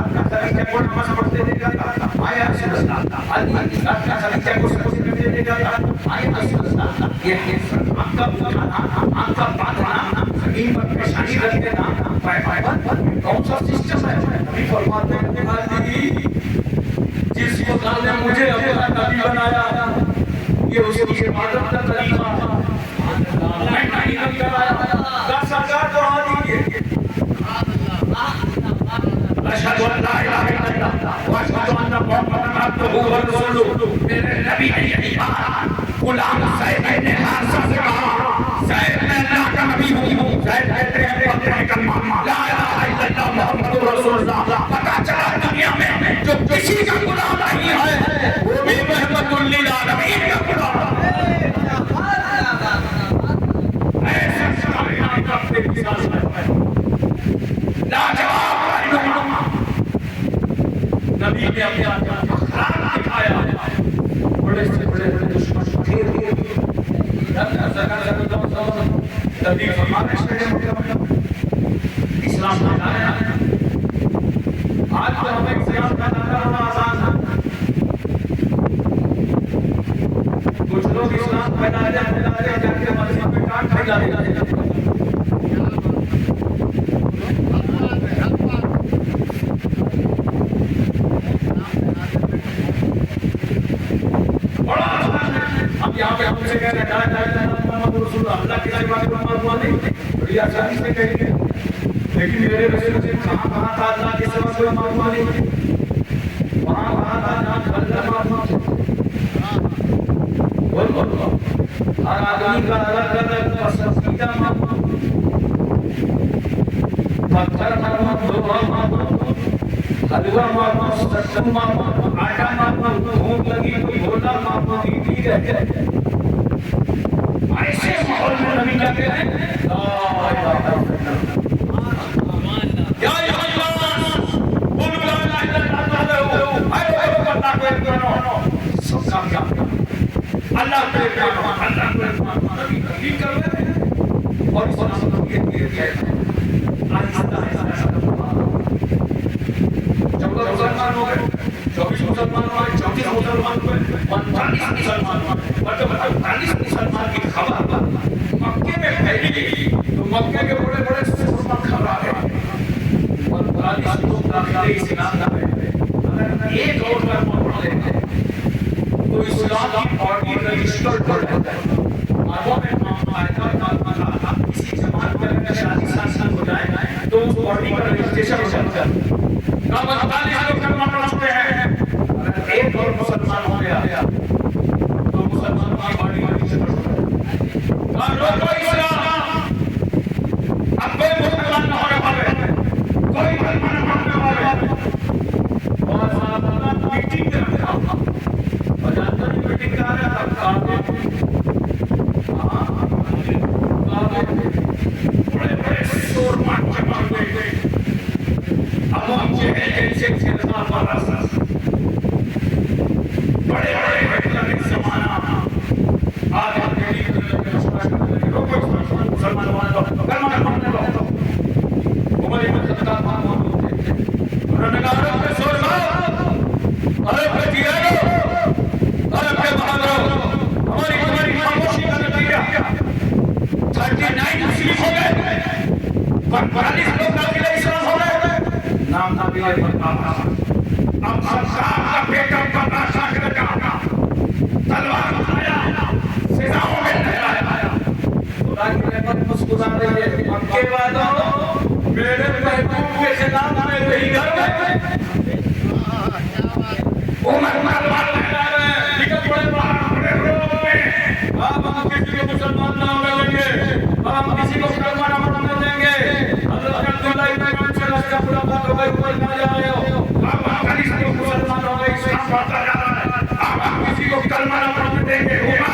अपना तरीके को नमाज पढ़ते देगा आया रसूलुल्लाह अली अपना तरीके को सब करते देगा आया रसूलुल्लाह ये आपका बांधना जमीन पर पेशानी रख देना कौन सा सिस्टम है अभी फरमाते हैं दीदी जिस खुदा ने मुझे अपना नबी बनाया ये उसकी इबादत का तरीका मैं नहीं कराया का सरकार दुआ दीजिए अशहदु अल्ला इलाहा इल्लल्लाह व अशहदु अन्ना मुहम्मदन अब्दुहु व रसूलुहु मेरे नबी ने यही कहा गुलाम साहिब ने हाथ से कहा साहिब मैं अल्लाह का नबी हूं साहिब कहते हैं पत्ते कलमा ला इलाहा इल्लल्लाह मुहम्मदुर रसूलुल्लाह पता चला दुनिया में जो किसी का गुलाम नहीं है वो भी रहमतुल लिल आलमीन का गुलाम है ऐसा कायनात का इतिहास है लाजवाब नबी ने अपने अखलाक दिखाया बड़े से बड़े दुश्मन थे तभी फरमाते हैं इस्लाम बनाया आज तो हमें इस्लाम का नारा बड़ा आसान है कुछ लोग इस्लाम बनाते जाके मस्जिद में काट खिला देते आसानी से कहेंगे, लेकिन मेरे रसूल से कहाँ था अल्लाह के सिवा कोई मालूम नहीं, वहाँ कहाँ था जहाँ अल्लाह मालूम। बोल हर आदमी का अलग अलग पसंदीदा मालूम, पत्थर मालूम, लोहा मालूम, हलवा मालूम, सत्तू मालूम, आटा मालूम, भूख लगी कोई भोला मालूम, दीदी रहते ऐसे माहौल में नबी कहते हैं या अल्लाह मुसलमान हो गए, 24 मुसलमान हुए, 34 मुसलमान हुए, 45 मुसलमान हुए, मतलब 45 मुसलमान की खबर मक्के में फैली, तो मक्के के बड़े बड़े मुसलमान खबर है, 45 लोग दाखिले इस्लाम में, अगर एक और कलमा पढ़ लेते हैं तो इस्लाम की पार्टी रजिस्टर्ड हो जाता है। आगों में किसी जमात में शादी शासन हो जाए तो उस पार्टी का रजिस्ट्रेशन हो जाता है। 45 लोग कलमा पढ़ते हैं, अगर एक और मुसलमान हो गया तो मुसलमान की पार्टी रजिस्टर्ड हो जाता है। अब कोई मुसलमान न होने वाले, कोई मुसलमान न होने वाले, और मीटिंग में रखा और जानता नहीं मीटिंग का है तब काबे बड़े बड़े शोर मारते अब मुझे ऐसे खेलना पड़ा, बड़े बड़े जमाना आज मुसलमान वाले लोग कलमा पढ़ने लोग उमर इब्न खत्ताब मौजूद थे, उन्होंने कहा अरे शोर मारो, अरे फकीरो, अरे बहादुरो, हमारी खामोशी का नतीजा 39 मुस्लिम हो गए, 45 लोग दाखिले इस्लाम हो गए, नाम नाबिले बरकात। अब सरकार का बेटा प्रकाश आकर का तलवार उठाया, सीधाओं में लहराया, खुदा की रहमत मुस्कुरा रही है। मक्के वालों, मेरे महबूब के खिलाफ में वही घर में उमर तलवार लहरा रहे हैं, निकल पड़े बड़े रोड में, अब हम किसी को मुसलमान ना होने देंगे, हम किसी को कलमा ना पढ़ने देंगे। हज़रत अब्दुल्लाह इब्न मसऊद से रास्ता पूरा बात हो गई, ऊपर ना जा रहे हो, अब हम किसी को मुसलमान हो गए, इस्लाम बढ़ता जा रहा है, अब हम किसी को कलमा ना पढ़ने देंगे। उमर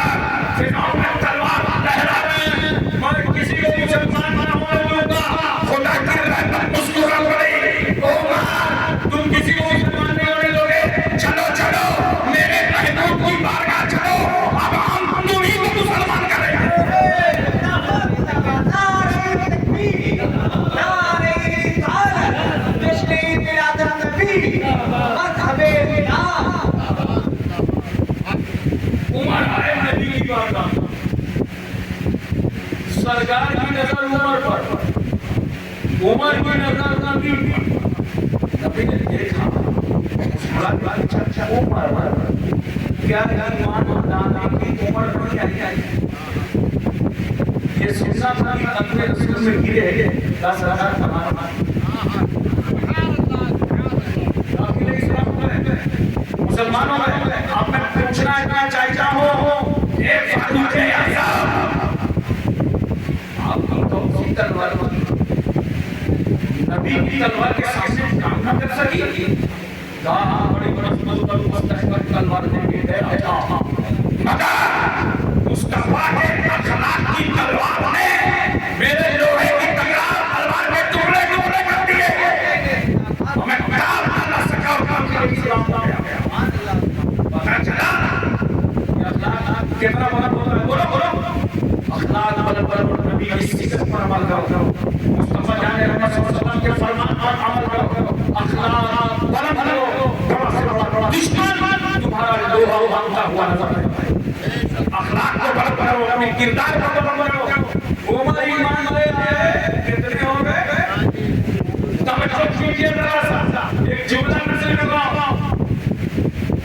सीनाओं में तलवार लहरा रहे हैं, मैं किसी को मुसलमान ना होने दूंगा। खुदा की रहमत मुस्कुरा पड़ी, उमर तुम किसी को मुसलमान नहीं होने दोगे, चलो चलो मेरे महबूब की बारगाह चलो, अब हम तुम्हीं को मुसलमान करेंगे। उमर आए नबी की बारगाह, सरकार की नजर उमर पर, उमर की नजर नबी पर, नबी ने देखा उमर क्या ईमान लाने की उम्र बड़ी आई, ये सुनना था कि अपने रसूल में गिरे 10,000 कमाना दाखिले इस्लाम में मुसलमानों में। अब मैं पूछना क्या चाहता हूँ, एक फारूक आज़म, आप तो तलवार नबी की तलवार के सामने काम न कर सकी, बड़ी तलवार मगर मुस्तफा के अखलाक की तलवार ने मेरे लोहे की तलवार में टुकड़े टुकड़े कर दिए, हमें काल ना सका इस्लाम का पता चला कितना बड़ा होता है। बोलो बोलो अखलाक बल नबी की सिफत पर अमल करो, मुस्तफा जाने रहमत सल्लल्लाहु अलैहि वसल्लम के फरमान पर अमल करो, अखलाक बल करो, दुश्मन तुम्हारा लोहा मांगता हुआ नजर आता है, अखलाक को बल करो, अपने किरदार को बल करो। उमर ईमान ले आए, कितने हो गए, तवज्जो कीजिए जरा सा, एक जुमला नजर में लगाओ,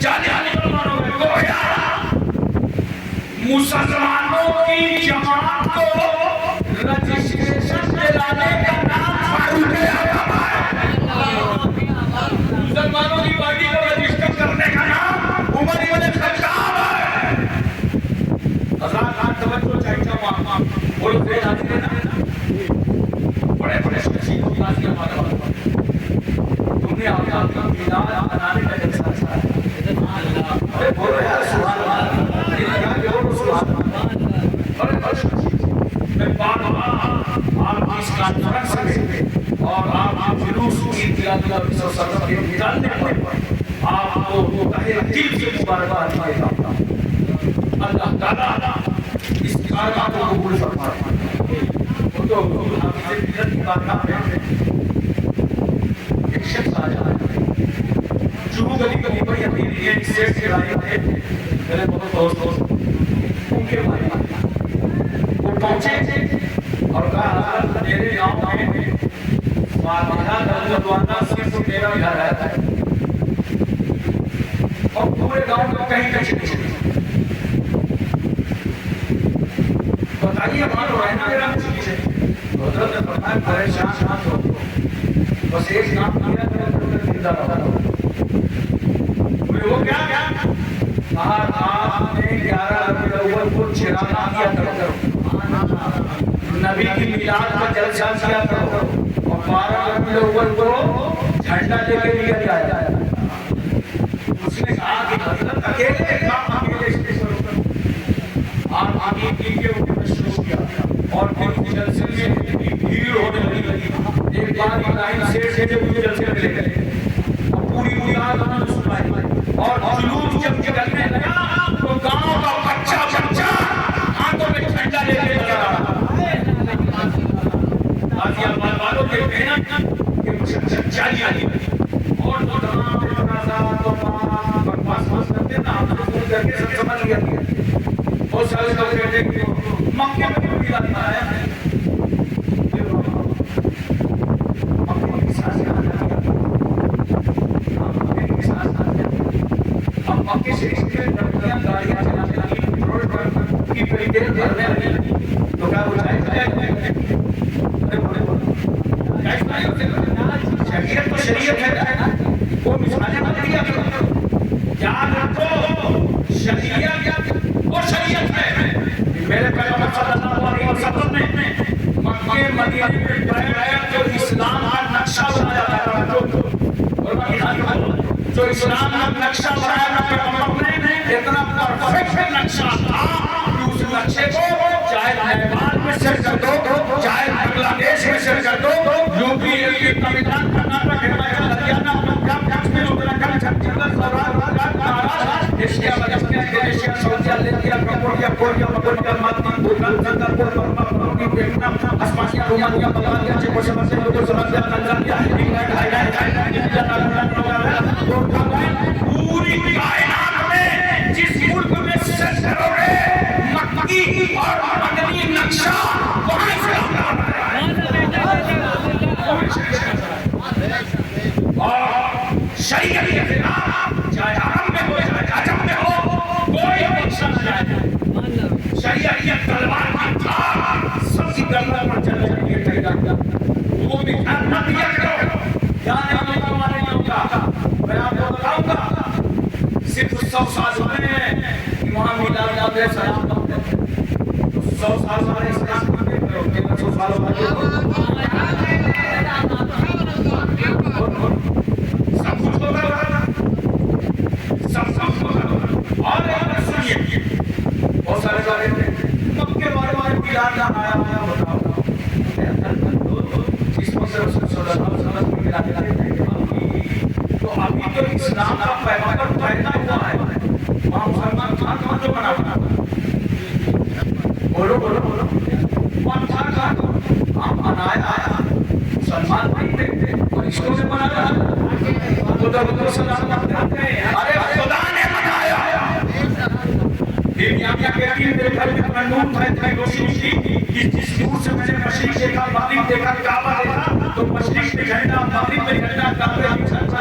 40 मुसलमान हो गए, गोया मुसलमानों की जमात को रजिस्ट्रेशन के चीजों का तुमने अपना मीनार बनाने का जलसा है। अरे बोलो यार सुभान अल्लाह, अरे मैं बार बार आप इस कॉन्फ्रेंस में और आप जुलूस की के निकालने पर आपको तहे दिल से मुबारकबाद देता हूं। अल्लाह ताला इस कारनामे को कबूल फरमाए। वो तो हाफिज़ बिलत की बारगाह में एक शख्स आया, जुहू गली गली पर ये सेठ के आए थे मेरे बहुत दोस्त उनके भाई वो पहुंचे और कहा मेरे गांव में फातिहा सिर्फ मेरा घर रहता है और पूरे गांव में कहीं कहीं बताइए मान रहना मेरा चीज है। हजरत ने फरमाया परेशान मत हो, बस एक काम किया करो जिंदा रहो। वो क्या क्या आपने 11 रबीउल अव्वल को चिरागा किया करो, नबी की मिलाद का जलसा किया करो और 12 रबीउल अव्वल को झंडा लेके लिया जाए। उसने कहा कि हजरत अकेले काम अकेले आप आगे के ऊपर शुरू किया और फिर जलसे में भीड़ होने लगी। एक बार इब्राहिम सेठ से जब मुझे जलसे में ले गए और पूरी बुनियाद उन्होंने सुनाई और जुलूस जब निकलने लगा तो गांव का बच्चा बच्चा हाथों में झंडा लेके लगा। आजिया वालों के कहना कि मुझे सच्चाई आई और तो गांव में बना सा तो बकवास करते ना हम लोग करके सब समझ लिया। बहुत सारे लोग कहते हैं मक्के में क्यों मिला है अब मक्के से गाड़ियां चलाने लगी, पेट्रोल की खरीदें भरने लगी तो क्या हो जाएगा? शरीयत तो शरीयत है, वो मिसालें मत दिया करो। याद रखो शरीयत वो शरीयत है। मेरे पैगंबर सल्लल्लाहु अलैहि वसल्लम ने मक्के मदीने में बैठ जो इस्लाम का नक्शा बनाया था, जो इस्लाम का नक्शा बनाया था पैगंबर ने, इतना परफेक्ट नक्शा था कि उस नक्शे को चाहे नेपाल में शेयर कर दो, चाहे बांग्लादेश में शेयर कर दो, UP Tamil Nadu Karnataka Haryana Punjab Kashmir Uttarakhand Chhattisgarh Saurashtra Maharashtra Asia Malaysia Saudi Arabia Cambodia Korea Mongolia Maldives Bhutan Singapore Burma Brunei Vietnam अस्पानिया Romania Bangladesh Czechoslovakia Yugoslavia Tanzania England Thailand पूरी कायनात में जिस मुल्क में सेट करोगे मक्की और मदनी नक्शा वहां से और शरीयत के खिलाफ चाहे हरम में हो चाहे अजम में हो कोई बख्शा न जाए। शरीयत की तलवार की धार सबकी गर्दन पर चलने के लिए तैयार वो भी ध्यान न दिया करो। ध्यान नहीं करवाने होगा। मैं आपको बताऊंगा सिर्फ 100 साल हुए इमाम मिलाद अलैहि सलाम तो 100 साल वाले इस्लाम को देख रहे हो 100 साल वाले बहुत सारे सारे मक्के वाले बिलाल का आया आया बताओ जिसमें से रसूल सल्लल्लाहु अलैहि वसल्लम की बिलाल तो अभी तो इस्लाम का पैगंबर पैदा हुआ है वहां मुसलमान खान कौन जो बना बोलो बोलो बोलो कौन था खान हम बनाया मुसलमान नहीं देखते और इसको से बनाया तो सलाम अरे खुदा ने बनाया। यहाँ कहती है मेरे घर में नूर था इतनी रोशनी थी कि जिस नूर से मैंने मशरिक देखा मगरिब देखा काबा देखा तो मशरिक में झंडा मगरिब में झंडा काबा में झंडा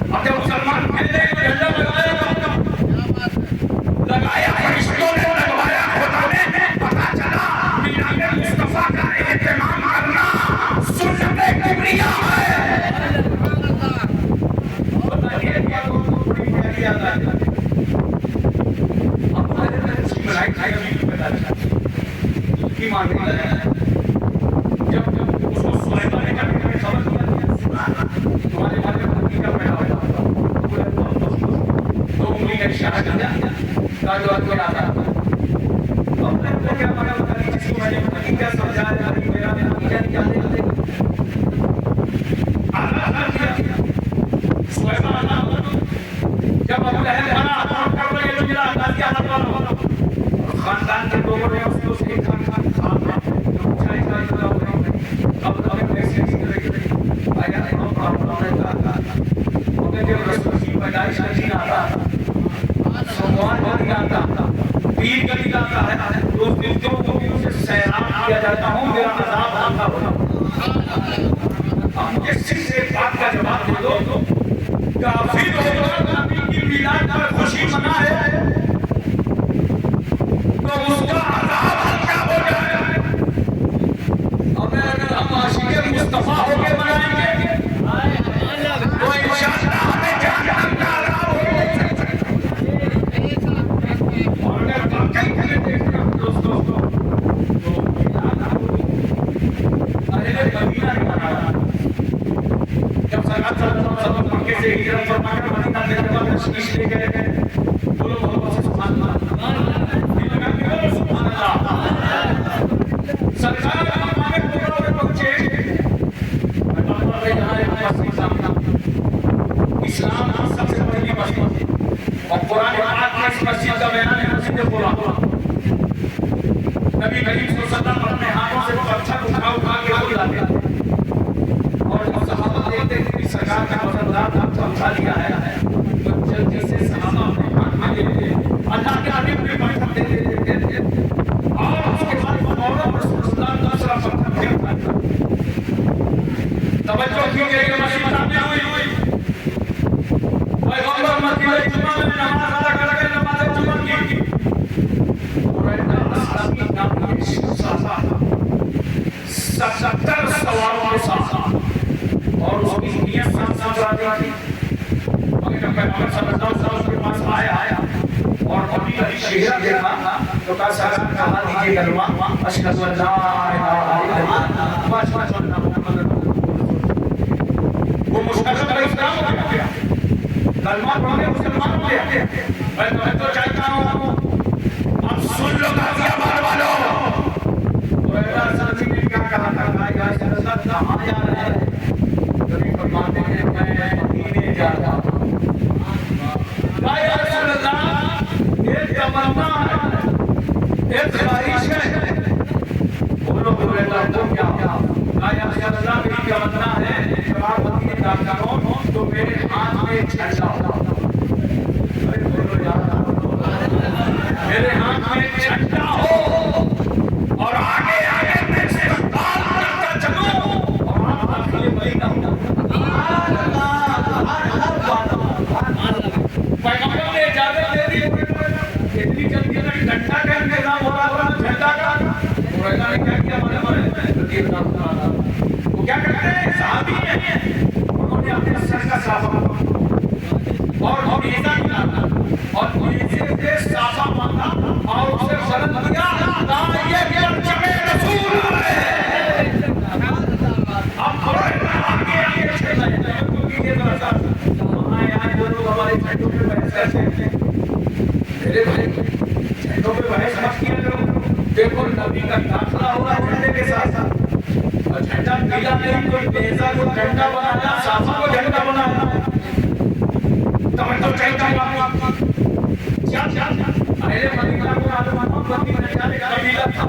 अब जब मुसलमान कहते हैं झंडा लगाया फरिश्तों ने लगवाया खुदा ने पता चला मीनारे मुस्तफा का एहतराम करना सुन्नत किबरिया है। बताइए क्या तो बड़ी प्यारी याद है बन के आता है। अब मैं तो क्या बना बताइए जिसको मैंने हकीकत समझा है मेरा नतीजा निकालने के आला किया सुबह आला जब अबू लहब बना कर रहे तो मेरा अंदाज़ा लगा खानदान के लोगों ने उसको एक खान चाय का अब तक ऐसे आया हम प्रॉब्लम है ओके जब रसूल की पैदाइश नहीं आता सोमवार को नहीं आता पीर का नहीं आता है तो उस दिन को उसे सैराम किया जाता हूँ मेरा अज़ाब आता होगा। अब किसी से बात का जवाब दे दो काफिर होगा नबी की मिलाद पर खुशी मनाए तो उसका अज़ाब हल्का हो जाए। अब अगर हम आशिक़े मुस्तफ़ा होके मनाएंगे तो इंशाअल्लाह हमें जहन्नम का अज़ाब होगा। और अगर वाकई में देखना दोस्तों तो अहले मदीना ने मनाया जब सरकार सल्लल्लाहु मक्के से हिजरत फरमाकर मदीना में जब तशरीफ ले गए बोलो मोहम्मद से सुभान अल्लाह ये लगा के बोलो सुभान अल्लाह। सरकार मक्का में पूरा पहुंचे अल्लाह ने यहाँ एक मस्जिद सामने इस्लाम की सबसे बड़ी मस्जिद और कुरान पाक में इस मस्जिद का बयान है मस्जिद कुबा। नबी करीम सल्लल्लाहु अलैहि वसल्लम अपने हाथों से पत्थर उठा के वो लाते और सहाबा देखते थे कि सरकार का मसलदार हाथ उठा लिया है तो जल्दी से सहाबा अपने हाथ में लेते अल्लाह के हबीब भी पत्थर दे देते और उसके बाद फौरन रसूलुल्लाह दूसरा पत्थर फेंकता तवज्जो कीजिए मस्जिद सामने हुई पैगंबर मस्जिद जुमा में नमाज अदा करके नमाज जुमा की और 70 सवालों के साथ और उसकी नीयत साफ रहती मगर जब पैगंबर सल्लल्लाहु अलैहि वसल्लम के पास आया और अभी शेरा देखा तो कहा कहा दीजिए कलमा अशहदु अल्ला इलाहा इल्लल्लाह व अशहदु अन्ना मुहम्मदन वो मुस्तक़बिल इस्लाम हो गया कलमा पढ़ने मुसलमान हो गया। मैं तो चाहता हूँ अब सुन लो गाजिया बार वालों तो ऐसा सल्लल्लाहु ने क्या कहा था भाई यार सल्लल्लाहु कहाँ जा रहे हैं कभी फरमाते हैं मैं मदीने जा रहा हूँ भाई यार सल्लल्लाहु ये तमन्ना है एक ख्वाहिश है बोलो बोलेगा तो क्या भाई यार सल्लल्लाहु मेरी तमन्ना है जब आप मदीने जाता हो तो मेरे हाथ में एक झंडा हो मेरे हाथ में एक झंडा हो और आगे आगे मैं इस्तेमाल करता चलूं और आप आखिरी महीना हो पैगंबर ने इजाजत दे दी इतनी जल्दी में घंटा का इंतजाम हो रहा था झंडा का और अल्लाह ने क्या किया वो क्या करते हैं सहाबी हैं उन्होंने अपने सर का साफा और नेज़ा निकाला और नेज़े से साफा मांगा और उसे शर्त दिया ये परचमे रसूल है अब आगे आगे चल रहे हैं क्योंकि ये जरा वहां यार जो लोग हमारे झंडों पे बहस करते हैं मेरे भाई झंडों पे बहस मत किया करो देखो नबी का दाखिला हुआ झंडे के साथ और झंडा पीला नहीं कोई नेज़ा को झंडा बनाया साफा को झंडा बनाया तो झंडा क्या अरे मदीना को आलमानो मदीना जाने का कबीला था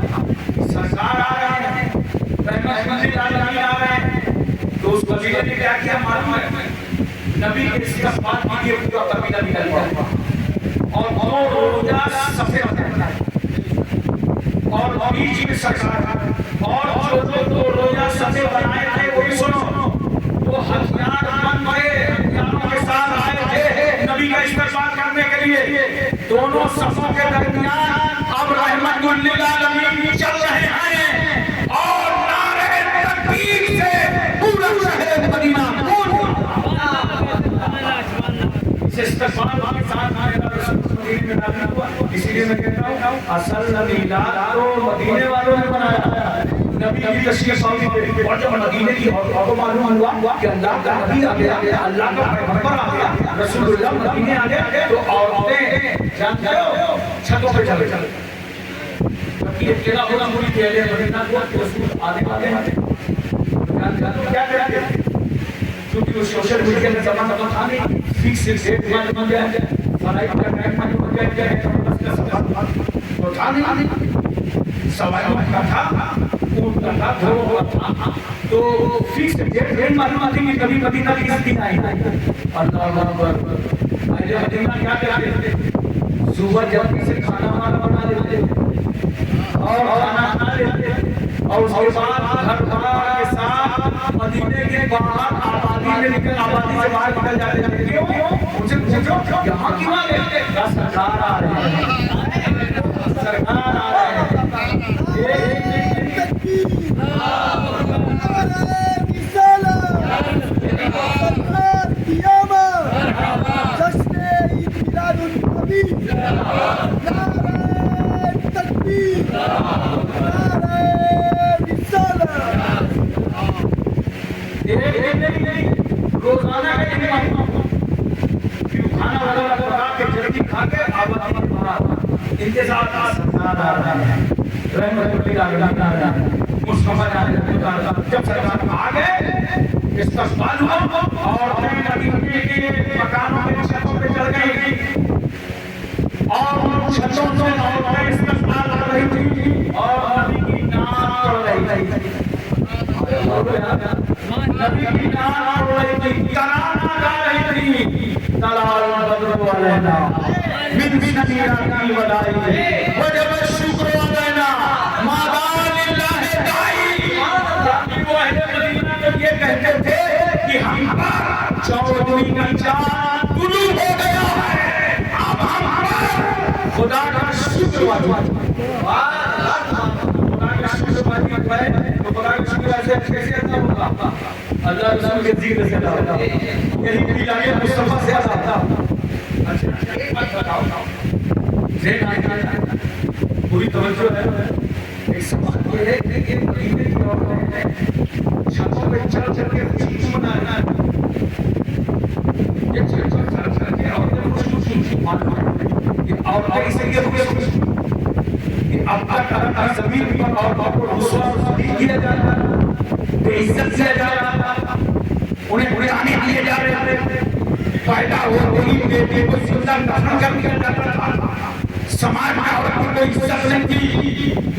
सरकार आ रहे हैं रहमत आलमीन आ रहे हैं तो उस कबीले ने क्या किया मालूम है नबी के इस्तकबाल के लिए पूरा कबीला निकल गया और दो रोजा सफेद करना और बीच में सरकार और जो दो रोजा सफेद बनाए थे वो भी सुनो वो हथियार बन गए हथियारों के साथ आए थे नबी का इस्तकबाल करने के लिए दोनों सफों के दरमियान अब रहमतुल लिल आलमीन चल रहे हैं और नारे तकबीर से पूरा शहर मदीना इस इस्तकबाल के साथ आए रसूल में नाज़िल हुआ। इसीलिए मैं कहता हूँ असल नबी तो मदीने वालों ने बनाया नबी की तशरीफ आई और जब मदीने की औरतों को मालूम हुआ कि अल्लाह का नबी आ गया, अल्लाह का पैगंबर आ गया, रसूलुल्लाह मदीने आ गए, तो औरतें जानते हो छतों पे चले क्योंकि अकेला होना पूरी पहले मदीना को रसूल आने वाले हैं। क्या करते हैं क्योंकि वो सोशल मीडिया का जमाना तो था नहीं, फिक्स डेट मालूम हो गया, फ्लाइट का टाइम मालूम हो गया, तो था नहीं, सवालों का था, उनका था, तो फिक्स डेट मालूम आती कि कभी मदीना की दिन आएगा। अल्लाह अकबर। पहले मदीना क्या करते थे, सुबह जल्दी से खाना बना लेते और खाना खा लेते और उसके बाद घर के साथ मदीने के बाहर आबादी से बाहर निकल जाते थे। क्यों? उनसे पूछो यहाँ क्यों आ गए? सरकार आ रही है, सरकार आ रही है। रोजाना का खाना वगैरह पका के जल्दी खा के इंतजार जब सरकार आ गए इस्तकबाल हुआ और नबी के मकानों में छतों पे चढ़ गई और छतों से औरतें इस्तकबाल कर रही थी और नबी की नाक पड़ रही थी, नबी की नाक पड़ रही थी, तराना गा रही थी, तलाल बदरू अलैना मिन शनीरा की वलाई वजब शुक्र अलैना मादान लिल्लाह दाई। वो अहले मदीना तो ये कहते थे कि हम पर चौदवी का चांद गुलू हो गया है, अब हम खुदा का शुक्र कैसे होगा? अल्लाह रसूल के जिक्र से होगा, यही मिलाद मुस्तफा से आता। अच्छा एक बात बताओ, ज़ेन पूरी तवज्जो है। एक सवाल ये है कि मदीने की औरतें छतों पे चढ़ के खुशबू बनाना, ये चढ़ के औरतें खुशबू मालूम है कि औरतें इसलिए कि अब तक जमीन पर औरतों को रुसवा किया जा रहा है, बेइज्जत किया जा रहा है, उन्हें ताने दिए जा रहे थे, पैदा होती बेटी को जिंदा दफन कर दिया जाता था, समाज में औरतों को इज्जत नहीं थी।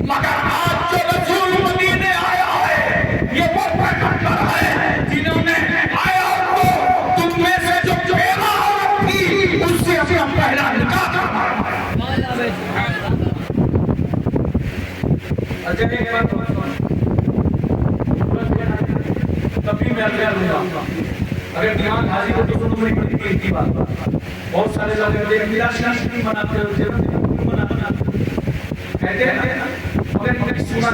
मगर आज जो रसूल मदीने आया है, ये वो पैगंबर है जिन्होंने आया को तुम में से जो बेवा औरत थी उससे अपना पहला निकाह करवाया। अच्छा एक बात तभी मैं लूंगा, अगर ध्यान हाजिर हो तो तुम्हारी बड़ी की बात। बहुत सारे लोग नहीं मनाते होते कहते हैं मगर इनकी सुना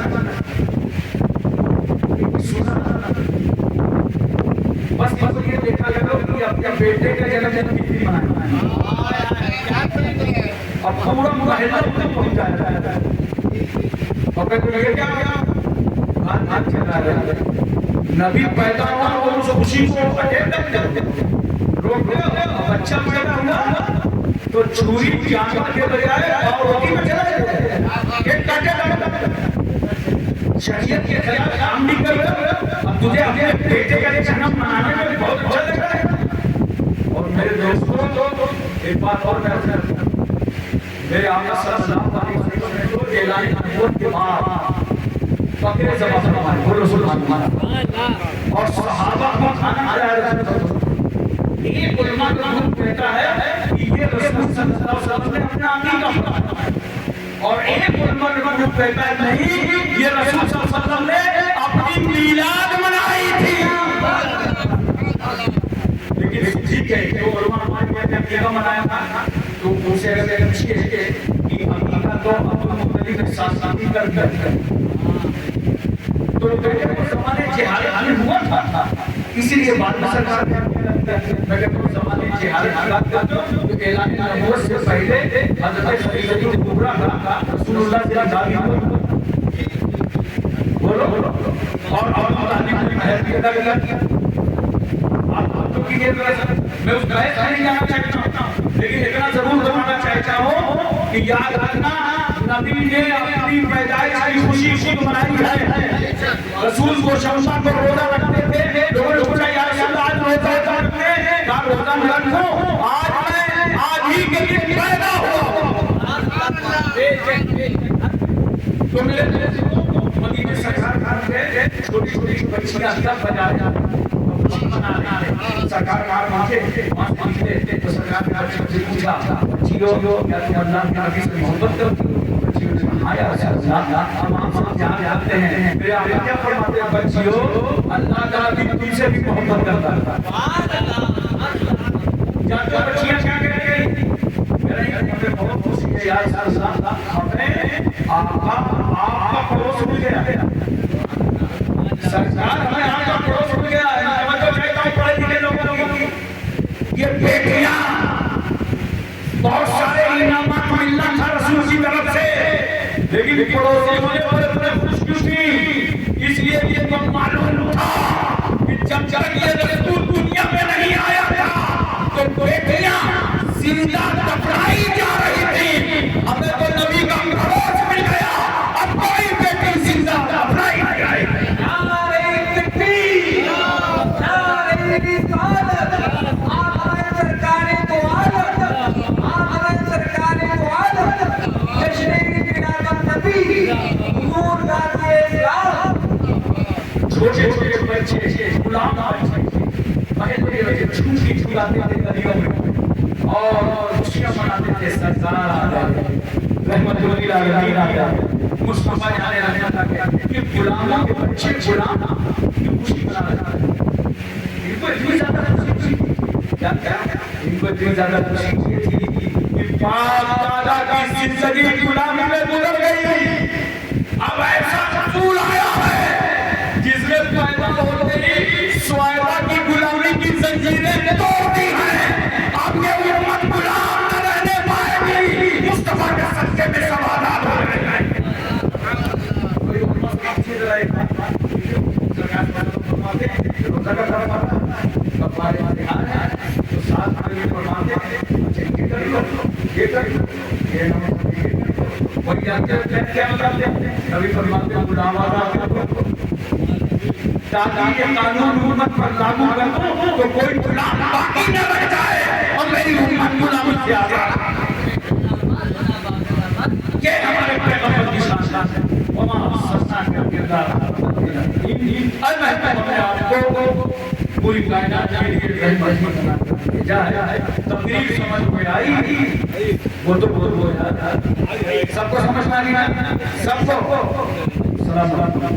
बस ये देखा करो कि अपने बेटे का जन्मदिन कितनी मनाना है और पूरा मुकाबला पहुंच जाता है। और फिर क्या हाथ चला रहा है, नबी पैदा हुआ और उस खुशी को अटेंड रोक दो। बच्चा पैदा हुआ तो छुरी जानवर के बजाय और रोटी में चला जाता है, एक काटे शरीयत के खिलाफ काम नहीं कर रहे। अब तुझे अपने बेटे का जन्म मनाने में बहुत अच्छा लग रहा है। और मेरे दोस्तों एक बात और मैं मेरे आका सल्लल्लाहु अलैहि वसल्लम ने तो ऐलान नबूवत के बाद बकरे ज़बह फरमाए बोलो सुभान अल्लाह और सहाबा को खाना खिलाया। एक उलमा का ग्रुप कहता है कि ये रसूल सल्लल्लाहु अलैहि वसल्लम ने अपना अकीदा फरमाया और एक उलमा का ग्रुप कहता है नहीं, ये रसूल सल्लल्लाहु अलैहि वसल्लम ने अपनी मिलाद मनाई थी। लेकिन ठीक है जो उलमा कहते हैं अकीदा मनाया था तो उनसे अगर पूछिए कि अकीदा तो अब्दुल मुत्तलिब के साथ शादी कर तो कहते हैं उस ज़माने जिहाद हुआ था, इसीलिए बाद में सरकार ने उस ज़माने जिहाद तो ऐलान नबूवत से पहले हज़रत खदीजा कुबरा का रसूलुल्लाह से शादी हुआ। वो बोलो और आप तो कीजिए, मैं उस बहस में नहीं जाना चाहता हूँ, लेकिन इतना जरूर बताना चाहता हूँ कि याद रखना, नबी ने अपनी पैदाइश की खुशी खुद मनाई है। रसूल को शमशा को रोजा रखते थे, लोगों ने पूछा यार आज रोजा रखते हैं, कहा रोजा न रखो, आज ही के दिन पैदा हुआ। तो मेरे मदीने सरकार के छोटी छोटी बच्चियां सब बजा सरकार तो सरकार ने पूछा बच्चियों क्या तुम अल्लाह के नबी से मोहब्बत करती हो? बच्चियों ने कहा या अल्लाह हम जान जाते हैं, फिर आप क्या फरमाते हैं? बच्चियों अल्लाह का नबी तुमसे भी मोहब्बत करता है। जानते बच्चियां क्या कहती हैं? बहुत खुशी है यार, हमें आपका पड़ोस मिल गया, सरकार हमें आपका पड़ोस मिल गया है। पढ़े लिखे लोगों की ये बेटियां बहुत सारे इनामात मिलना था रसूल की तरफ से, लेकिन पड़ोसियों ने बड़े खुश थी, इसलिए ये तो मालूम था कि जब तक ये रसूल दुनिया में नहीं आया था तो बेटियां जिंदा दफनाई जा रही थी। हमें तो नबी का पड़ोस मिल गया, अब कोई बेटी जिंदा दफनाई नहीं जाएगी। छोटे छोटे बच्चे गुलाम झूलाते थे गलियों में और खुशियां मनाते थे। सरकार मुस्तफा जाने रहना था कि गुलामों के बच्चे गुलाम की खुशी मना रहे थे। इनको इतनी ज्यादा खुशी क्या इनको इतनी ज्यादा खुशी थी कि बाप दादा की जिंदगी गुलामी में गुजर गई। अब ऐसा रसूल आया है जिसने पैदा होते ही स्वायदा की गुलामी की जंजीरें तोड़ दी हैं। अब ये उम्मत गुलाम न रहने पाएगी। मुस्तफा के सदके में समाधान हो रहे हैं। कोई उम्मत की चीज रहेगा सरकार वालों को फरमाते देखो जगह कपारे ध्यान है तो साथ में ये फरमाते ये कर ये वही जानते हैं क्या मतलब है। कभी फरमाते हैं गुलाम दादा के कानून उम्मत पर लागू कर दो तो कोई गुलाम बाकी न रह जाए और मेरी उम्मत गुलामी से आजाद। ये हमारे पैगंबर की शान है। वहाँ सस्ता का किरदार आपको पूरी कायनात के लिए रहमत बनाना जाए। तकरीर समझ में आई वो तो हो जाता सबको समझ में आ गया सबको। सलाम अलैकुम।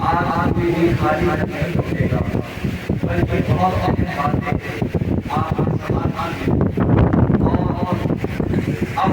आज भी खाली नहीं होगा बल्कि बहुत